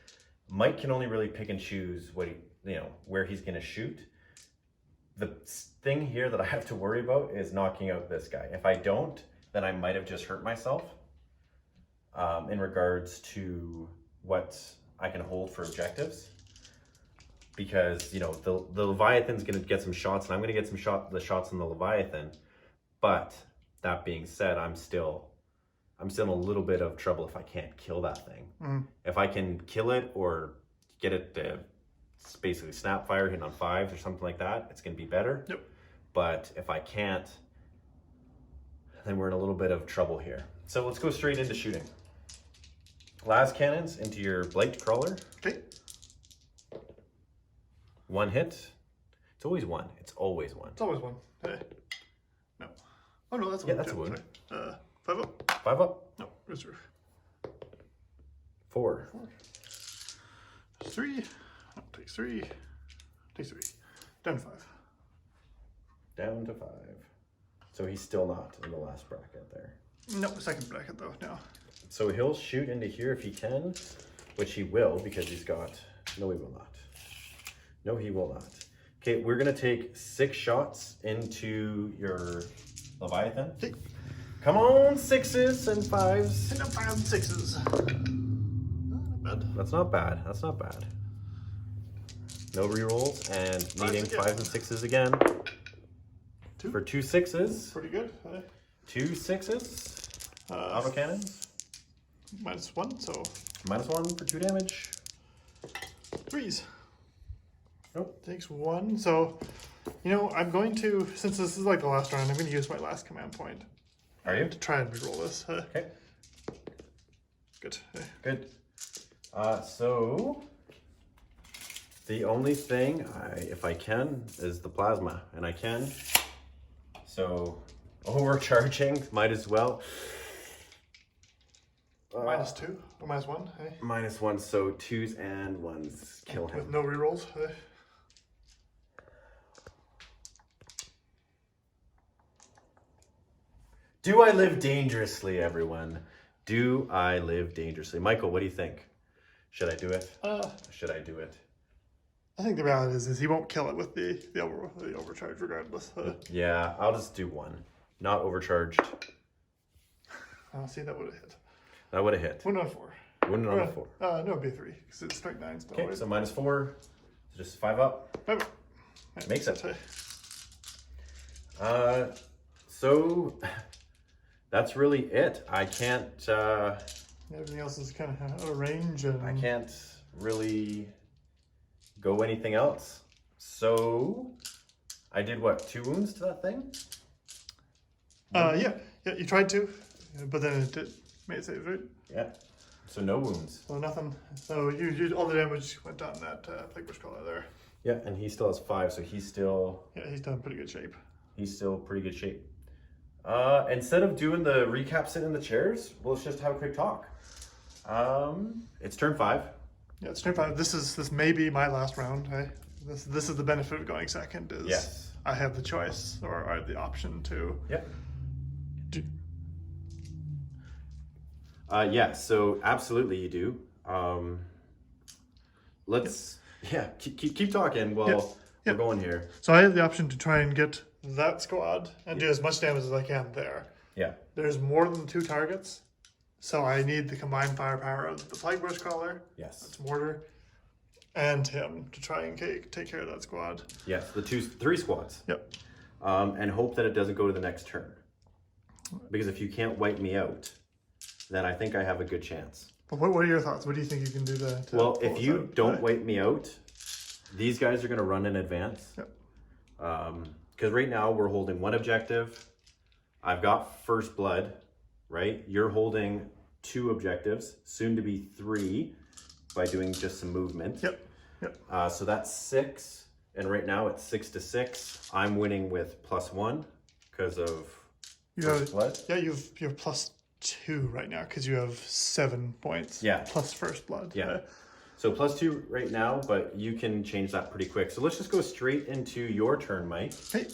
Mike can only really pick and choose what where he's going to shoot. The thing here that I have to worry about is knocking out this guy. If I don't, then I might have just hurt myself in regards to what I can hold for objectives. Because the Leviathan's going to get some shots, and I'm going to get the shots on the Leviathan. But that being said, I'm still in a little bit of trouble if I can't kill that thing. If I can kill it or get it to basically snap fire, hitting on 5s or something like that, it's going to be better. Yep. But if I can't, then we're in a little bit of trouble here. So let's go straight into shooting. Las cannons into your Blight Crawler. Okay. 1 hit. It's always 1. It's always 1. It's always 1. No. Oh no, that's a yeah, wound. that's a wound. 5 up. 5 up. No, reserve. 4. 3. No, takes 3. Takes 3. Down to 5. Down to 5. So he's still not in the last bracket there. No, second bracket though, now. So he'll shoot into here if he can, which he will because he's got... No, he will not. No, he will not. Okay, we're going to take 6 shots into your Leviathan. Okay. Come on, 6s and 5s. Hit up 5s and 6s. Not bad. That's not bad. That's not bad. No rerolls and needing 5s and 6s again. For 2 6s. Pretty good. 2 6s. Autocannons. -1, so. -1 for 2 damage. 3s. Nope. Takes 1. So, you know, I'm going to, since this is like the last round, I'm going to use my last command point. Are you? To try and reroll this. Okay. Good. Good. So the only thing, if I can, is the plasma, and I can. So overcharging, might as well. -2 or -1. Hey. -1, so 2s and 1s kill him. With no rerolls. Do I live dangerously, everyone? Do I live dangerously? Michael, what do you think? Should I do it? Should I do it? I think the reality is he won't kill it with the overcharge regardless. Yeah, I'll just do 1. Not overcharged. See, that would have hit. That would have hit. Wouldn't on 4. Wouldn't on 4. No, it'd be 3 because it's strike 9 still. Okay, right? so -4. So just 5 up. 5 up. Makes it. So that's really it. I can't. Everything else is kind of out of range, and I can't really go anything else. So I did what? 2 wounds to that thing? Yeah, you tried to, but then it made saves, right? Yeah. So no wounds. So nothing. So you all the damage went on that Plague Witchcaller there. Yeah, and he still has 5, so he's still. Yeah, he's done in pretty good shape. He's still pretty good shape. Instead of doing the recap sit in the chairs, let's just have a quick talk. It's turn 5. Yeah, it's turn 5. This may be my last round. Hey, this is the benefit of going second. Is yes. I have the choice, or I have the option to. Yep. Yeah. So absolutely, you do. Let's keep talking while we're going here. So I have the option to try and get that squad and do as much damage as I can there. Yeah. There's more than 2 targets, so I need the combined firepower of the Plague Witchcaller. Yes. That's Mortar, and him to try and take care of that squad. Yes, the 3 squads. Yep. And hope that it doesn't go to the next turn. Because if you can't wipe me out, then I think I have a good chance. But what are your thoughts? What do you think you can do to well, if you don't wipe me out, these guys are going to run in advance. Yep. Because right now we're holding 1 objective. I've got first blood, right? You're holding 2 objectives, soon to be 3 by doing just some movement. Yep. So that's 6, and right now it's 6 to 6. I'm winning with +1 because of first blood. Yeah, you have +2 right now because you have 7 points. Yeah. Plus first blood. Yeah. So +2 right now, but you can change that pretty quick. So let's just go straight into your turn, Mike. Hey.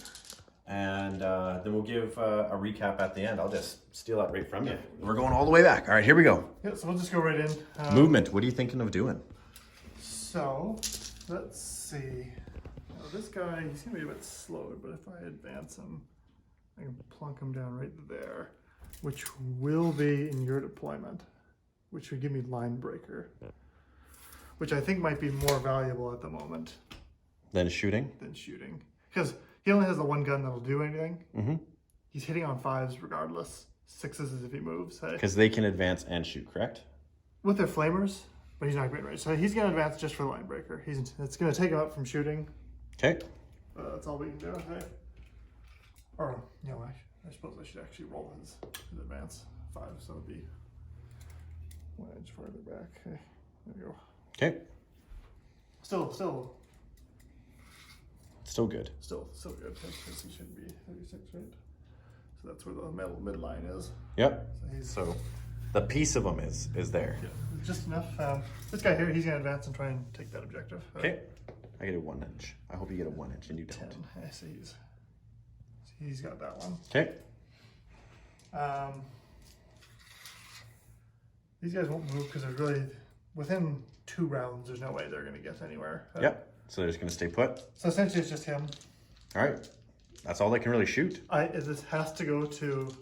And then we'll give a recap at the end. I'll just steal that right from you. We're going all the way back. All right, here we go. Yeah, so we'll just go right in. Movement. What are you thinking of doing? So, let's see. Now, this guy, he's going to be a bit slower, but if I advance him, I can plunk him down right there, which will be in your deployment, which would give me Line Breaker, which I think might be more valuable at the moment. Than shooting? Because he only has the 1 gun that'll do anything. Mm-hmm. He's hitting on 5s regardless. 6s is if he moves. Because they can advance and shoot, correct? With their flamers, but he's not great range. So he's going to advance just for Line Breaker. It's going to take him up from shooting. Okay. That's all we can do. Okay. Or, you know, I suppose I should actually roll his advance 5, so it'd be 1 inch further back. Okay. There we go. Okay. Still good. Still good. Because he should be 36, right? So that's where the midline is. Yep. So, so the piece of him is there. Yeah, just enough. This guy here, he's going to advance and try and take that objective. Okay. I get a 1 inch. I hope you get a 1 inch and you don't. 10. I see he's got that one. Okay. These guys won't move because they're really within 2 rounds. There's no way they're going to get anywhere. Yep. So they're just going to stay put. So essentially, it's just him. All right. That's all they can really shoot. This has to go to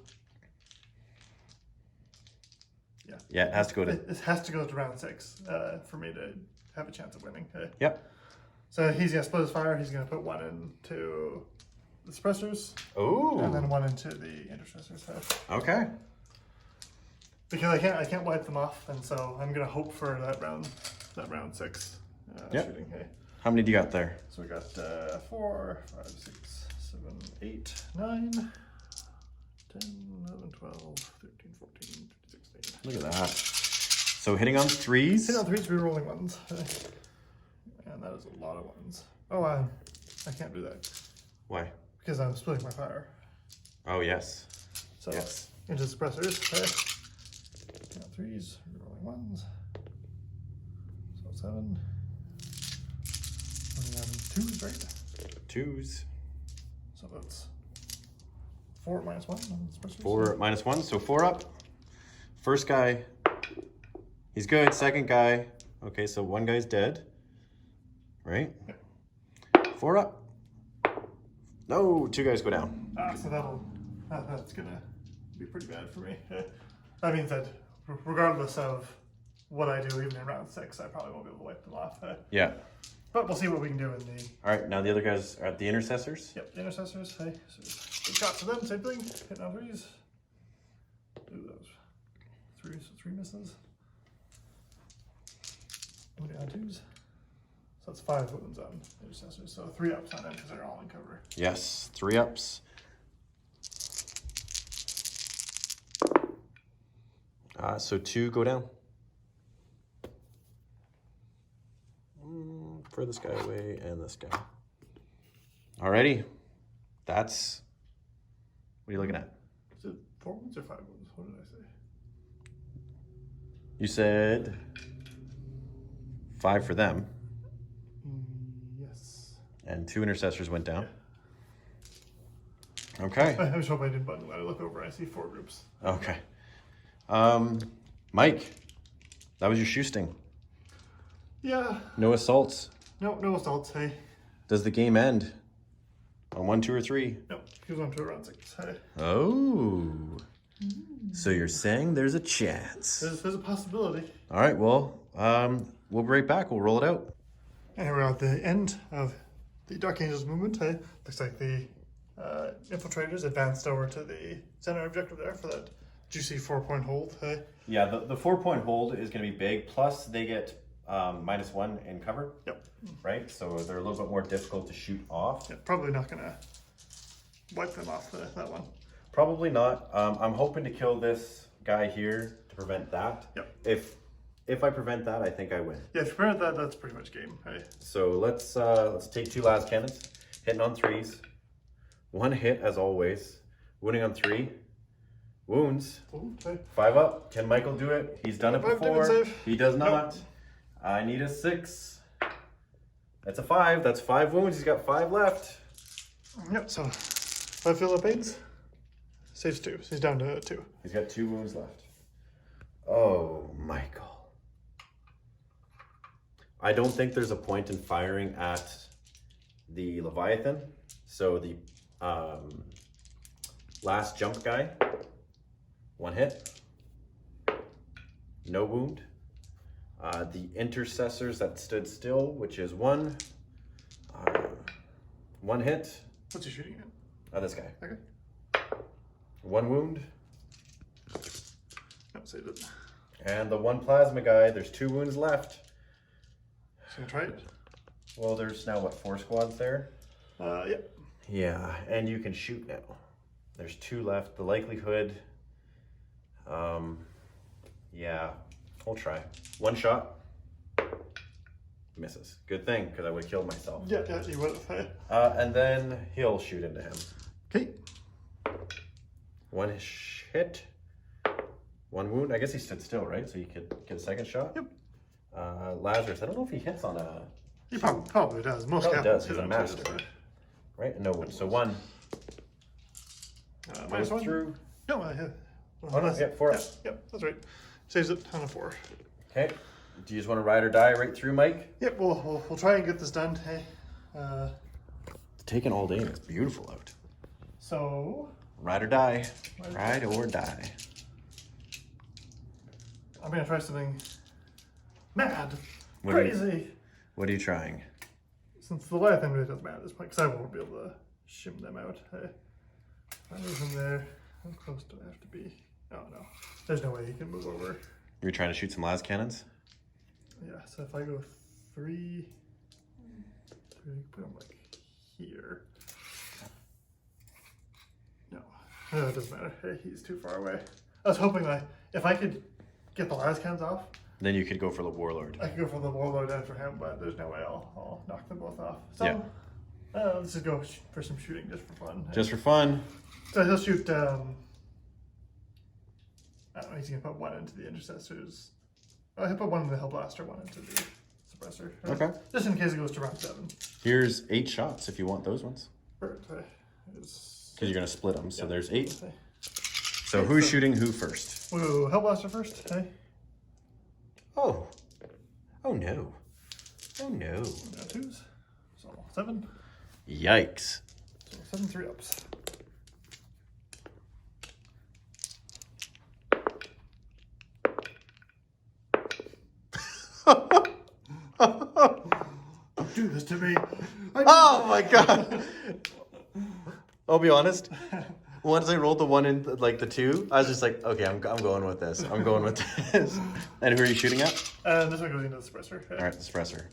Yeah, it has to go to... It has to go to round 6 for me to have a chance of winning. Yep. So he's going to split his fire. He's going to put 1 into the suppressors. Oh. And then 1 into the intercessors. Okay. Because I can't wipe them off, and so I'm going to hope for that round 6 shooting. How many do you got there? So we got 4, 5, 6, 7, 8, 9, 10, 11, 12, 13, 14, 15, 16. Look at that. So hitting on 3s? Hitting on 3s, re-rolling 1s. And that is a lot of 1s. Oh, I can't do that. Why? Because I'm splitting my fire. Oh, yes. So yes. Into suppressors. Hitting on 3s, re-rolling 1s. So 7. And then 2s, right? 2s. So that's 4 minus 1 on the suppressors. 4 minus 1, so 4 up. First guy, he's good. Second guy, okay, so 1 guy's dead, right? Yep. 4 up. No, 2 guys go down. So that's gonna be pretty bad for me. That means that regardless of what I do, even in round 6, I probably won't be able to wipe them off. Yeah. But we'll see what we can do in the... All right, now the other guys are at the intercessors. Yep, the intercessors. So good shots to them, same thing. Hitting on 3s. Ooh, that was 3 misses. Moving on 2s. So that's 5 wounds on intercessors. So 3 ups on them because they're all in cover. Yes, 3 ups. So 2 go down. For this guy away and this guy. Alrighty. That's... What are you looking at? Is it 4 wounds or 5 wounds? What did I say? You said 5 for them. Yes. And 2 intercessors went down. Yeah. Okay. I was hoping I didn't button. When I look over, I see 4 groups. Okay. Mike, that was your shooting. Yeah. No assaults. No assaults. Hey. Does the game end on 1, 2, or 3? No, he was on to round 6. Hey. Oh. So you're saying there's a chance. There's a possibility. All right, well, we'll be right back. We'll roll it out. And we're at the end of the Dark Angels movement. Hey. Looks like the infiltrators advanced over to the center objective there for that juicy 4-point hold. Hey. Yeah, the 4-point hold is going to be big. Plus, they get -1 in cover. Yep. Right? So they're a little bit more difficult to shoot off. Yeah, probably not going to wipe them off that one. Probably not. I'm hoping to kill this guy here to prevent that. Yep. If I prevent that, I think I win. Yeah, if you prevent that, that's pretty much game. Hey. So let's take 2 last cannons. Hitting on 3s. 1 hit as always. Wounding on 3. Wounds. Ooh, hey. 5 up. Can Michael do it? He's done it before. He does not. Nope. I need a 6. That's a 5. That's 5 wounds. He's got 5 left. Yep, so 5 fill up aids. Saves 2. So he's down to 2. He's got 2 wounds left. Oh, Michael. I don't think there's a point in firing at the Leviathan. So the last jump guy, 1 hit. No wound. The intercessors that stood still, which is 1. 1 hit. What's he shooting at? This guy. Okay. 1 wound. Yep, saved it. And the 1 plasma guy, there's 2 wounds left. Just gonna try it. Well, there's now, what, 4 squads there? Yep. Yeah, and you can shoot now. There's 2 left. The likelihood, yeah, we'll try. 1 shot. Misses. Good thing, because I would have killed myself. Yeah, you would have. And then he'll shoot into him. Okay. 1 hit. 1 wound. I guess he stood still, right? So you could get a 2nd shot? Yep. Lazarus, I don't know if he hits on a... He probably does. Most probably does. captains He's hit a on master. twos. Right? No wound. So 1. Minus 1? Through. No, I have. Oh, no, yeah, 4 up. Yep, that's right. Saves it on a 4. Okay. Do you just want to ride or die right through, Mike? Yep, we'll try and get this done. Hey. It's taking all day and it's beautiful out. So. Ride or die. Ride or die. I'm gonna try something mad, crazy. What are you trying? Since the Leviathan really doesn't matter at this point, because I won't be able to shim them out. Hey, if I move him there, how close do I have to be? Oh no, there's no way he can move over. You're trying to shoot some las cannons? Yeah, so if I go 3, put him like here. No, it doesn't matter. Hey, he's too far away. I was hoping that if I could get the las cannons off, then you could go for the Warlord. I could go for the Warlord and for him, but there's no way I'll knock them both off. So yeah. Let's just go for some shooting just for fun. Just for fun. So he'll shoot, I don't know, he's going to put 1 into the intercessors. Oh, he'll put 1 into the Hellblaster, 1 into the suppressor. Right? Okay. Just in case it goes to round 7. Here's 8 shots if you want those ones. Perfect. Because you're going to split them, so there's 8. Okay. So who's shooting who first? Ooh, Hellblaster first, hey? Oh. Oh no. Oh no. 2s. So 7. Yikes. So 7 3-ups. Don't do this to me. Oh my god. I'll be honest. Once I rolled the 1 in, like the 2, I was just like, okay, I'm going with this. I'm going with this. And who are you shooting at? This one goes into the suppressor. All right, the suppressor.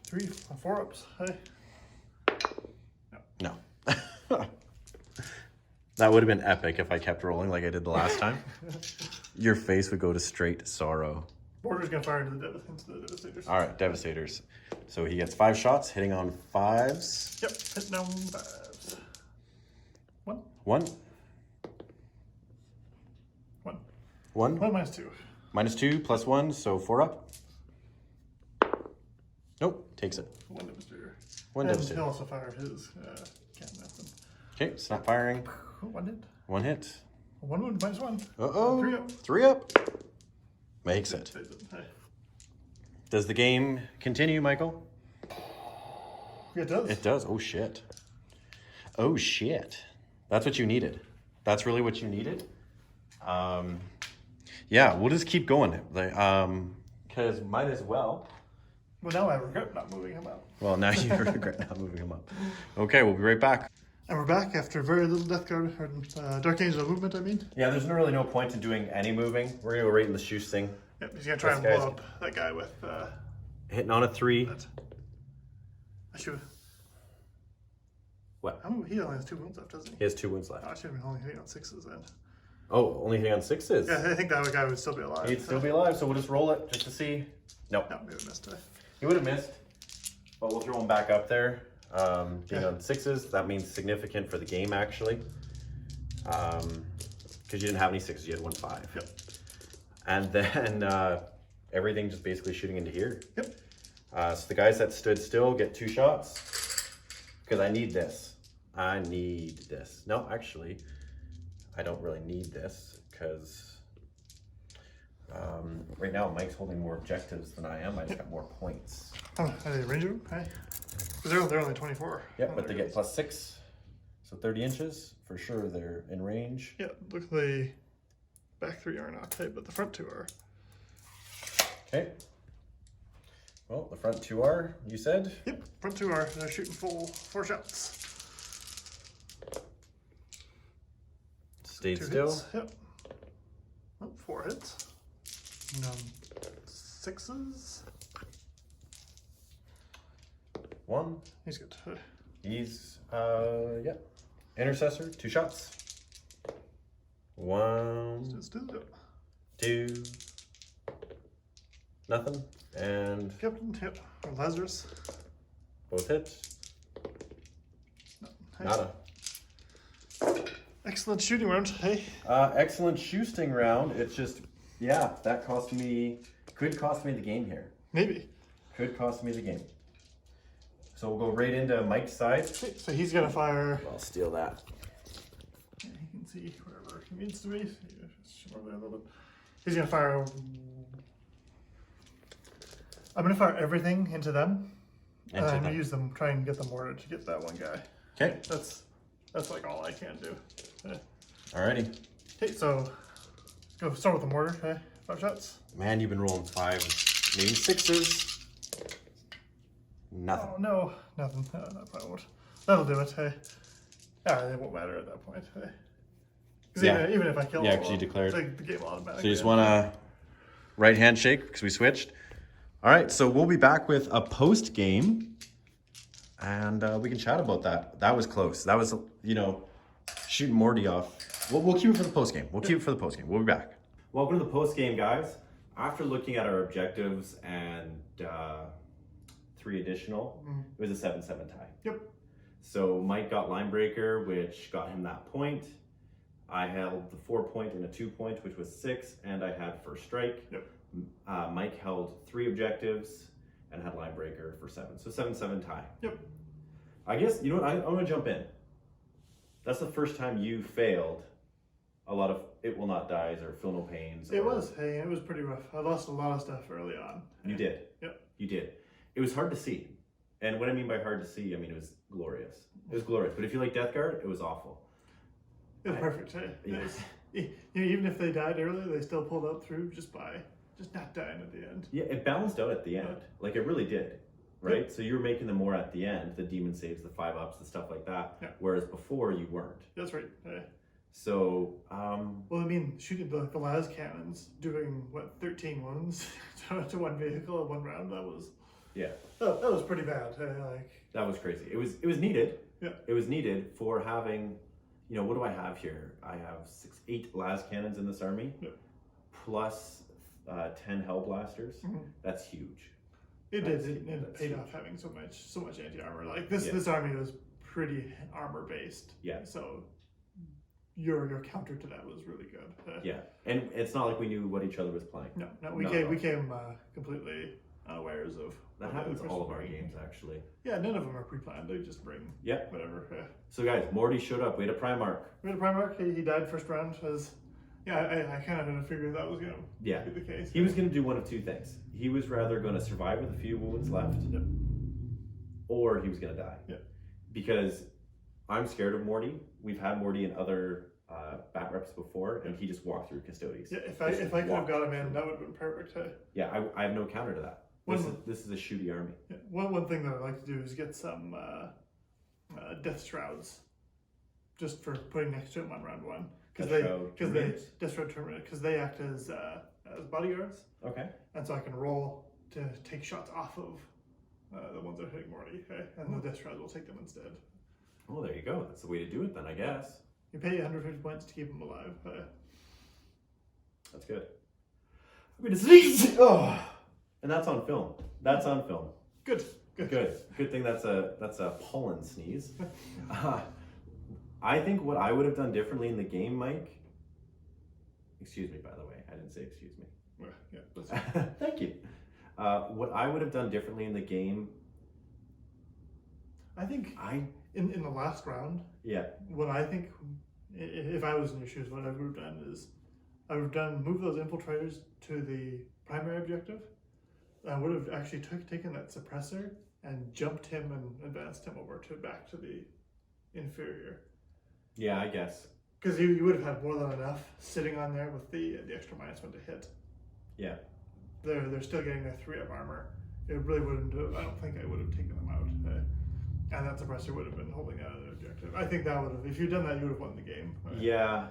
Three 4-ups. Hey. No. That would have been epic if I kept rolling like I did the last time. Your face would go to straight sorrow. Border's gonna fire into the Devastators. All right, Devastators. So he gets 5 shots, hitting on 5s. Yep, hitting on 5s. 1. 1. 1. 1. 1 minus 2. Minus 2 plus 1, so 4 up. Nope, takes it. 1 Devastator. 1 and Devastator. He'll also fire his cannon at them. Okay, it's not firing. 1 hit. 1 hit. 1 wound, minus 1. Uh-oh. 3 up. 3 up. Makes it. Hey. Does the game continue, Michael? Yeah, it does. It does. Oh, shit. Oh, shit. That's what you needed. That's really what you needed? Yeah, we'll just keep going. Because might as well. Well, now I regret not moving him up. Well, now you regret not moving him up. Okay, we'll be right back. And we're back after very little Death Guard, or Dark Angel movement, I mean. Yeah, there's really no point in doing any moving. We're going to go right in the shoes thing. Yep, he's going to try and blow up that guy with... hitting on a 3. I should... What? He only has 2 wounds left, doesn't he? He has 2 wounds left. Oh, I should have been only hitting on 6s then. Oh, only hitting on 6s? Yeah, I think that guy would still be alive. He'd still be alive, so we'll just roll it just to see. Nope. No, he would have missed it. He would have missed, but we'll throw him back up there. Being on 6s, that means significant for the game, actually. Because you didn't have any 6s, you had 1 5. Yep. And then everything just basically shooting into here. Yep. So the guys that stood still get 2 shots. Because I need this. I need this. No, actually, I don't really need this because right now Mike's holding more objectives than I am. I just got more points. Oh, are they range them? Hey. Because they're only 24. Yep, but they get +6. So 30 inches. For sure they're in range. Yeah, look at the back 3 are not, hey, but the front 2 are. Okay. Well, the front 2 are, you said? Yep, front 2 are. They're shooting full 4 shots. Stayed 2 still. hits. Yep. Oh, 4 hits. And 6s. 1. He's good. He's, yeah. Intercessor, 2 shots. 1, Still good. 2, nothing, and Captain hit. Or Lazarus. both hits. No. Nada. Excellent shooting round. Hey. Excellent shooting round. It's just, yeah, that could cost me the game here. Maybe. Could cost me the game. So we'll go right into Mike's side. Okay, so he's gonna fire. I'll steal that. Yeah, he can see wherever he needs to be. Yeah, just over there a little bit. He's gonna fire. I'm gonna fire everything into them. And I'm gonna use them, try and get the mortar to get that one guy. Okay. That's That's like all I can do. Alrighty. Okay, so go start with the mortar. 5 shots. Man, you've been rolling 5s, maybe 6s. Nothing. Oh no, nothing. That probably won't. That'll do it. It won't matter at that point. Because even if I kill, because you declared. The game automatically. So you just want to right hand shake because we switched. All right, so we'll be back with a post game, and we can chat about that. That was close. That was, shooting Morty off. We'll keep it for the post game. We'll keep it for the post game. We'll be back. Welcome to the post game, guys. After looking at our objectives and 3 additional, it was a 7-7 tie. Yep. So Mike got line breaker, which got him that point. I held the 4-point and a 2-point, which was 6, and I had first strike. Yep. Mike held 3 objectives and had line breaker for 7. So 7-7 tie. Yep. I guess, you know what, I'm going to jump in. That's the first time you failed a lot of It Will Not Dies or Feel No Pains. It was pretty rough. I lost a lot of stuff early on. You did. Yep. You did. It was hard to see. And what I mean by hard to see, I mean, it was glorious. It was glorious. But if you like Death Guard, it was awful. It was perfect. Even if they died early, they still pulled up through just not dying at the end. Yeah, it balanced out at the end. Like it really did. Right? Yep. So you were making them more at the end, the demon saves, the 5-ups, the stuff like that. Yeah. Whereas before you weren't. That's right. So, well, I mean, shooting the las cannons, doing 13 wounds to one vehicle in one round. That was that was pretty bad. That was crazy. It was needed. Yeah. It was needed for having, what do I have here? I have 8 las cannons in this army, plus 10 hell blasters. Mm-hmm. That's huge. It paid off having so much anti-armor. Like this army was pretty armor based. Yeah. So your counter to that was really good. And it's not like we knew what each other was playing. No, we came completely unawares of. That happens all of our games, actually. Yeah, none of them are pre-planned. They just bring whatever. So guys, Morty showed up. We had a Primarch. He died first round. I kind of had to figure that was going to be the case. He was going to do one of 2 things. He was rather going to survive with a few wounds left, or he was going to die. Yep. Because I'm scared of Morty. We've had Morty in other bat reps before, and he just walked through Custodies. Yeah, if I could have got him in, that would have been perfect. Yeah, I have no counter to that. This is a shooty army. Yeah. One thing that I'd like to do is get some Death Shrouds, just for putting next to him on round 1. Because Death Shroud Terminator, because they act as bodyguards. Okay. And so I can roll to take shots off of the ones that are hitting Morty, and the Death Shrouds will take them instead. Oh, there you go. That's the way to do it then, I guess. You pay 150 points to keep them alive. That's good. I'm gonna sneeze. Oh, and that's on film. That's on film. Good. Good thing that's a pollen sneeze. I think what I would have done differently in the game, Mike. Excuse me, by the way. I didn't say excuse me. Yeah. Thank you. What I would have done differently in the game. I think in the last round. Yeah. What I think, if I was in your shoes, what I would have done is, move those infiltrators to the primary objective. I would have actually taken that suppressor and jumped him and advanced him back to the inferior. Yeah, I guess. Because you would have had more than enough sitting on there with the extra -1 to hit. Yeah. They're still getting their 3 of armor. It really wouldn't have, I don't think I would have taken them out. And that suppressor would have been holding out an objective. I think that would have, if you'd done that, you would have won the game. Yeah,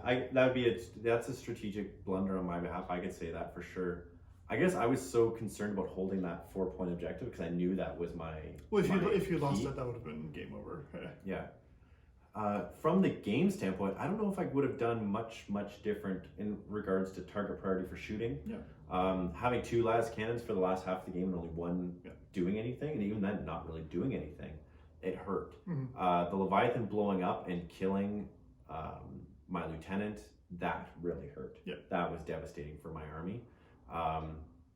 that's a strategic blunder on my behalf. I could say that for sure. I guess I was so concerned about holding that 4-point objective because I knew that was my. Well, if you lost it, that would have been game over. Yeah. From the game standpoint, I don't know if I would have done much different in regards to target priority for shooting. Yeah. Having 2 las cannons for the last half of the game and only 1 doing anything, and even then not really doing anything, it hurt. Mm-hmm. The Leviathan blowing up and killing my lieutenant, that really hurt. Yeah. That was devastating for my army.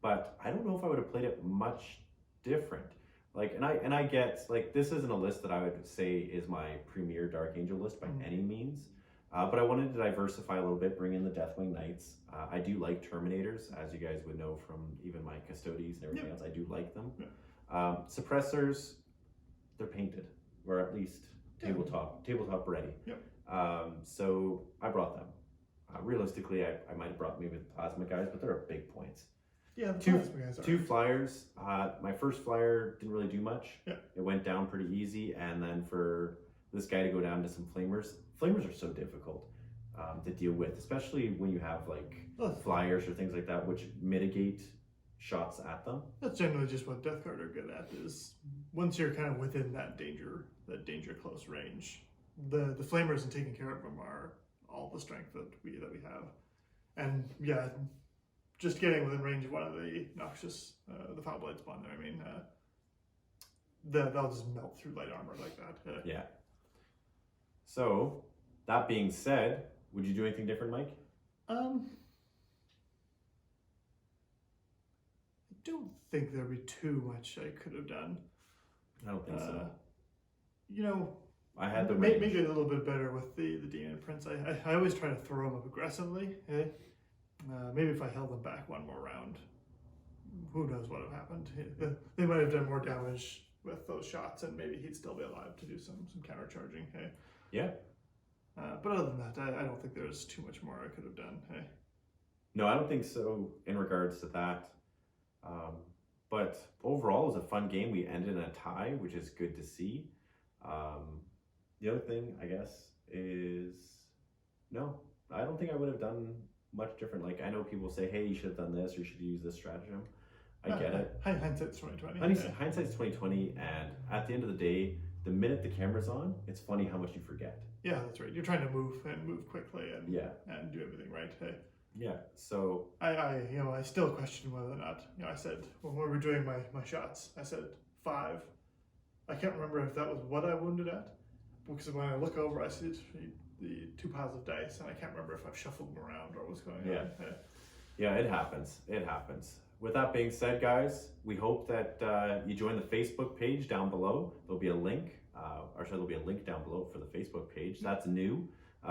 But I don't know if I would have played it much different. Like, and I get, like, this isn't a list that I would say is my premier Dark Angel list by any means. But I wanted to diversify a little bit, bring in the Deathwing Knights. I do like Terminators, as you guys would know from even my Custodies and everything else. I do like them. Suppressors, they're painted, or at least tabletop ready. Yep. So I brought them. Realistically, I might have brought maybe the plasma guys, but they're big points. Yeah, the plasma guys are. 2 flyers. My first flyer didn't really do much. Yeah. It went down pretty easy, and then for this guy to go down to some flamers. Flamers are so difficult to deal with, especially when you have like flyers or things like that, which mitigate shots at them. That's generally just what Death Guard are good at, is once you're kind of within that danger close range, the flamers and taking care of them are all the strength that we have. And yeah, just getting within range of one of the noxious, the foul blade spawn there, I mean, they'll just melt through light armor like that. Yeah. So, that being said, would you do anything different, Mike? I don't think there'd be too much I could have done. I don't think so. You know, I had the maybe a little bit better with the Demon Prince. I always try to throw them up aggressively. Maybe if I held them back one more round, who knows what would have happened. They might have done more damage with those shots, and maybe he'd still be alive to do some counter charging. Yeah. But other than that, I don't think there's too much more I could have done. No, I don't think so in regards to that. But overall, it was a fun game. We ended in a tie, which is good to see. The other thing, I guess, is no, I don't think I would have done much different. Like, I know people say, hey, you should have done this, or you should use this stratagem. I get it. Hindsight's 2020. Hindsight's 2020, and at the end of the day, the minute the camera's on, it's funny how much you forget. Yeah, that's right. You're trying to move quickly and do everything right. Yeah. So I still question whether or not, I said when we were doing my shots, I said 5. I can't remember if that was what I wounded at, because when I look over, I see the 2 piles of dice, and I can't remember if I've shuffled them around or what's going on. Yeah, it happens. It happens. With that being said, guys, we hope that you join the Facebook page down below. There'll be a link. There'll be a link down below for the Facebook page. That's new.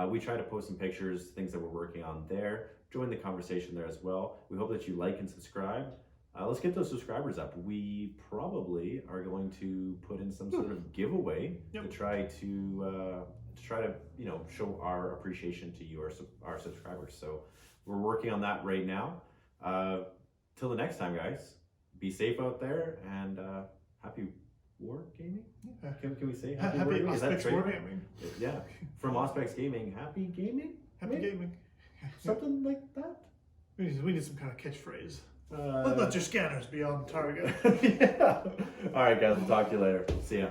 We try to post some pictures, things that we're working on there. Join the conversation there as well. We hope that you like and subscribe. Let's get those subscribers up. We probably are going to put in some sort of giveaway to try to show our appreciation to you, our subscribers. So we're working on that right now. Till the next time, guys, be safe out there, and happy war gaming? Can we say happy war gaming? Auspex war gaming. Yeah, from Auspex Gaming, happy gaming? Happy gaming. Something like that? We need some kind of catchphrase. Let your scanners be on target. Yeah. All right, guys, we'll talk to you later. See ya.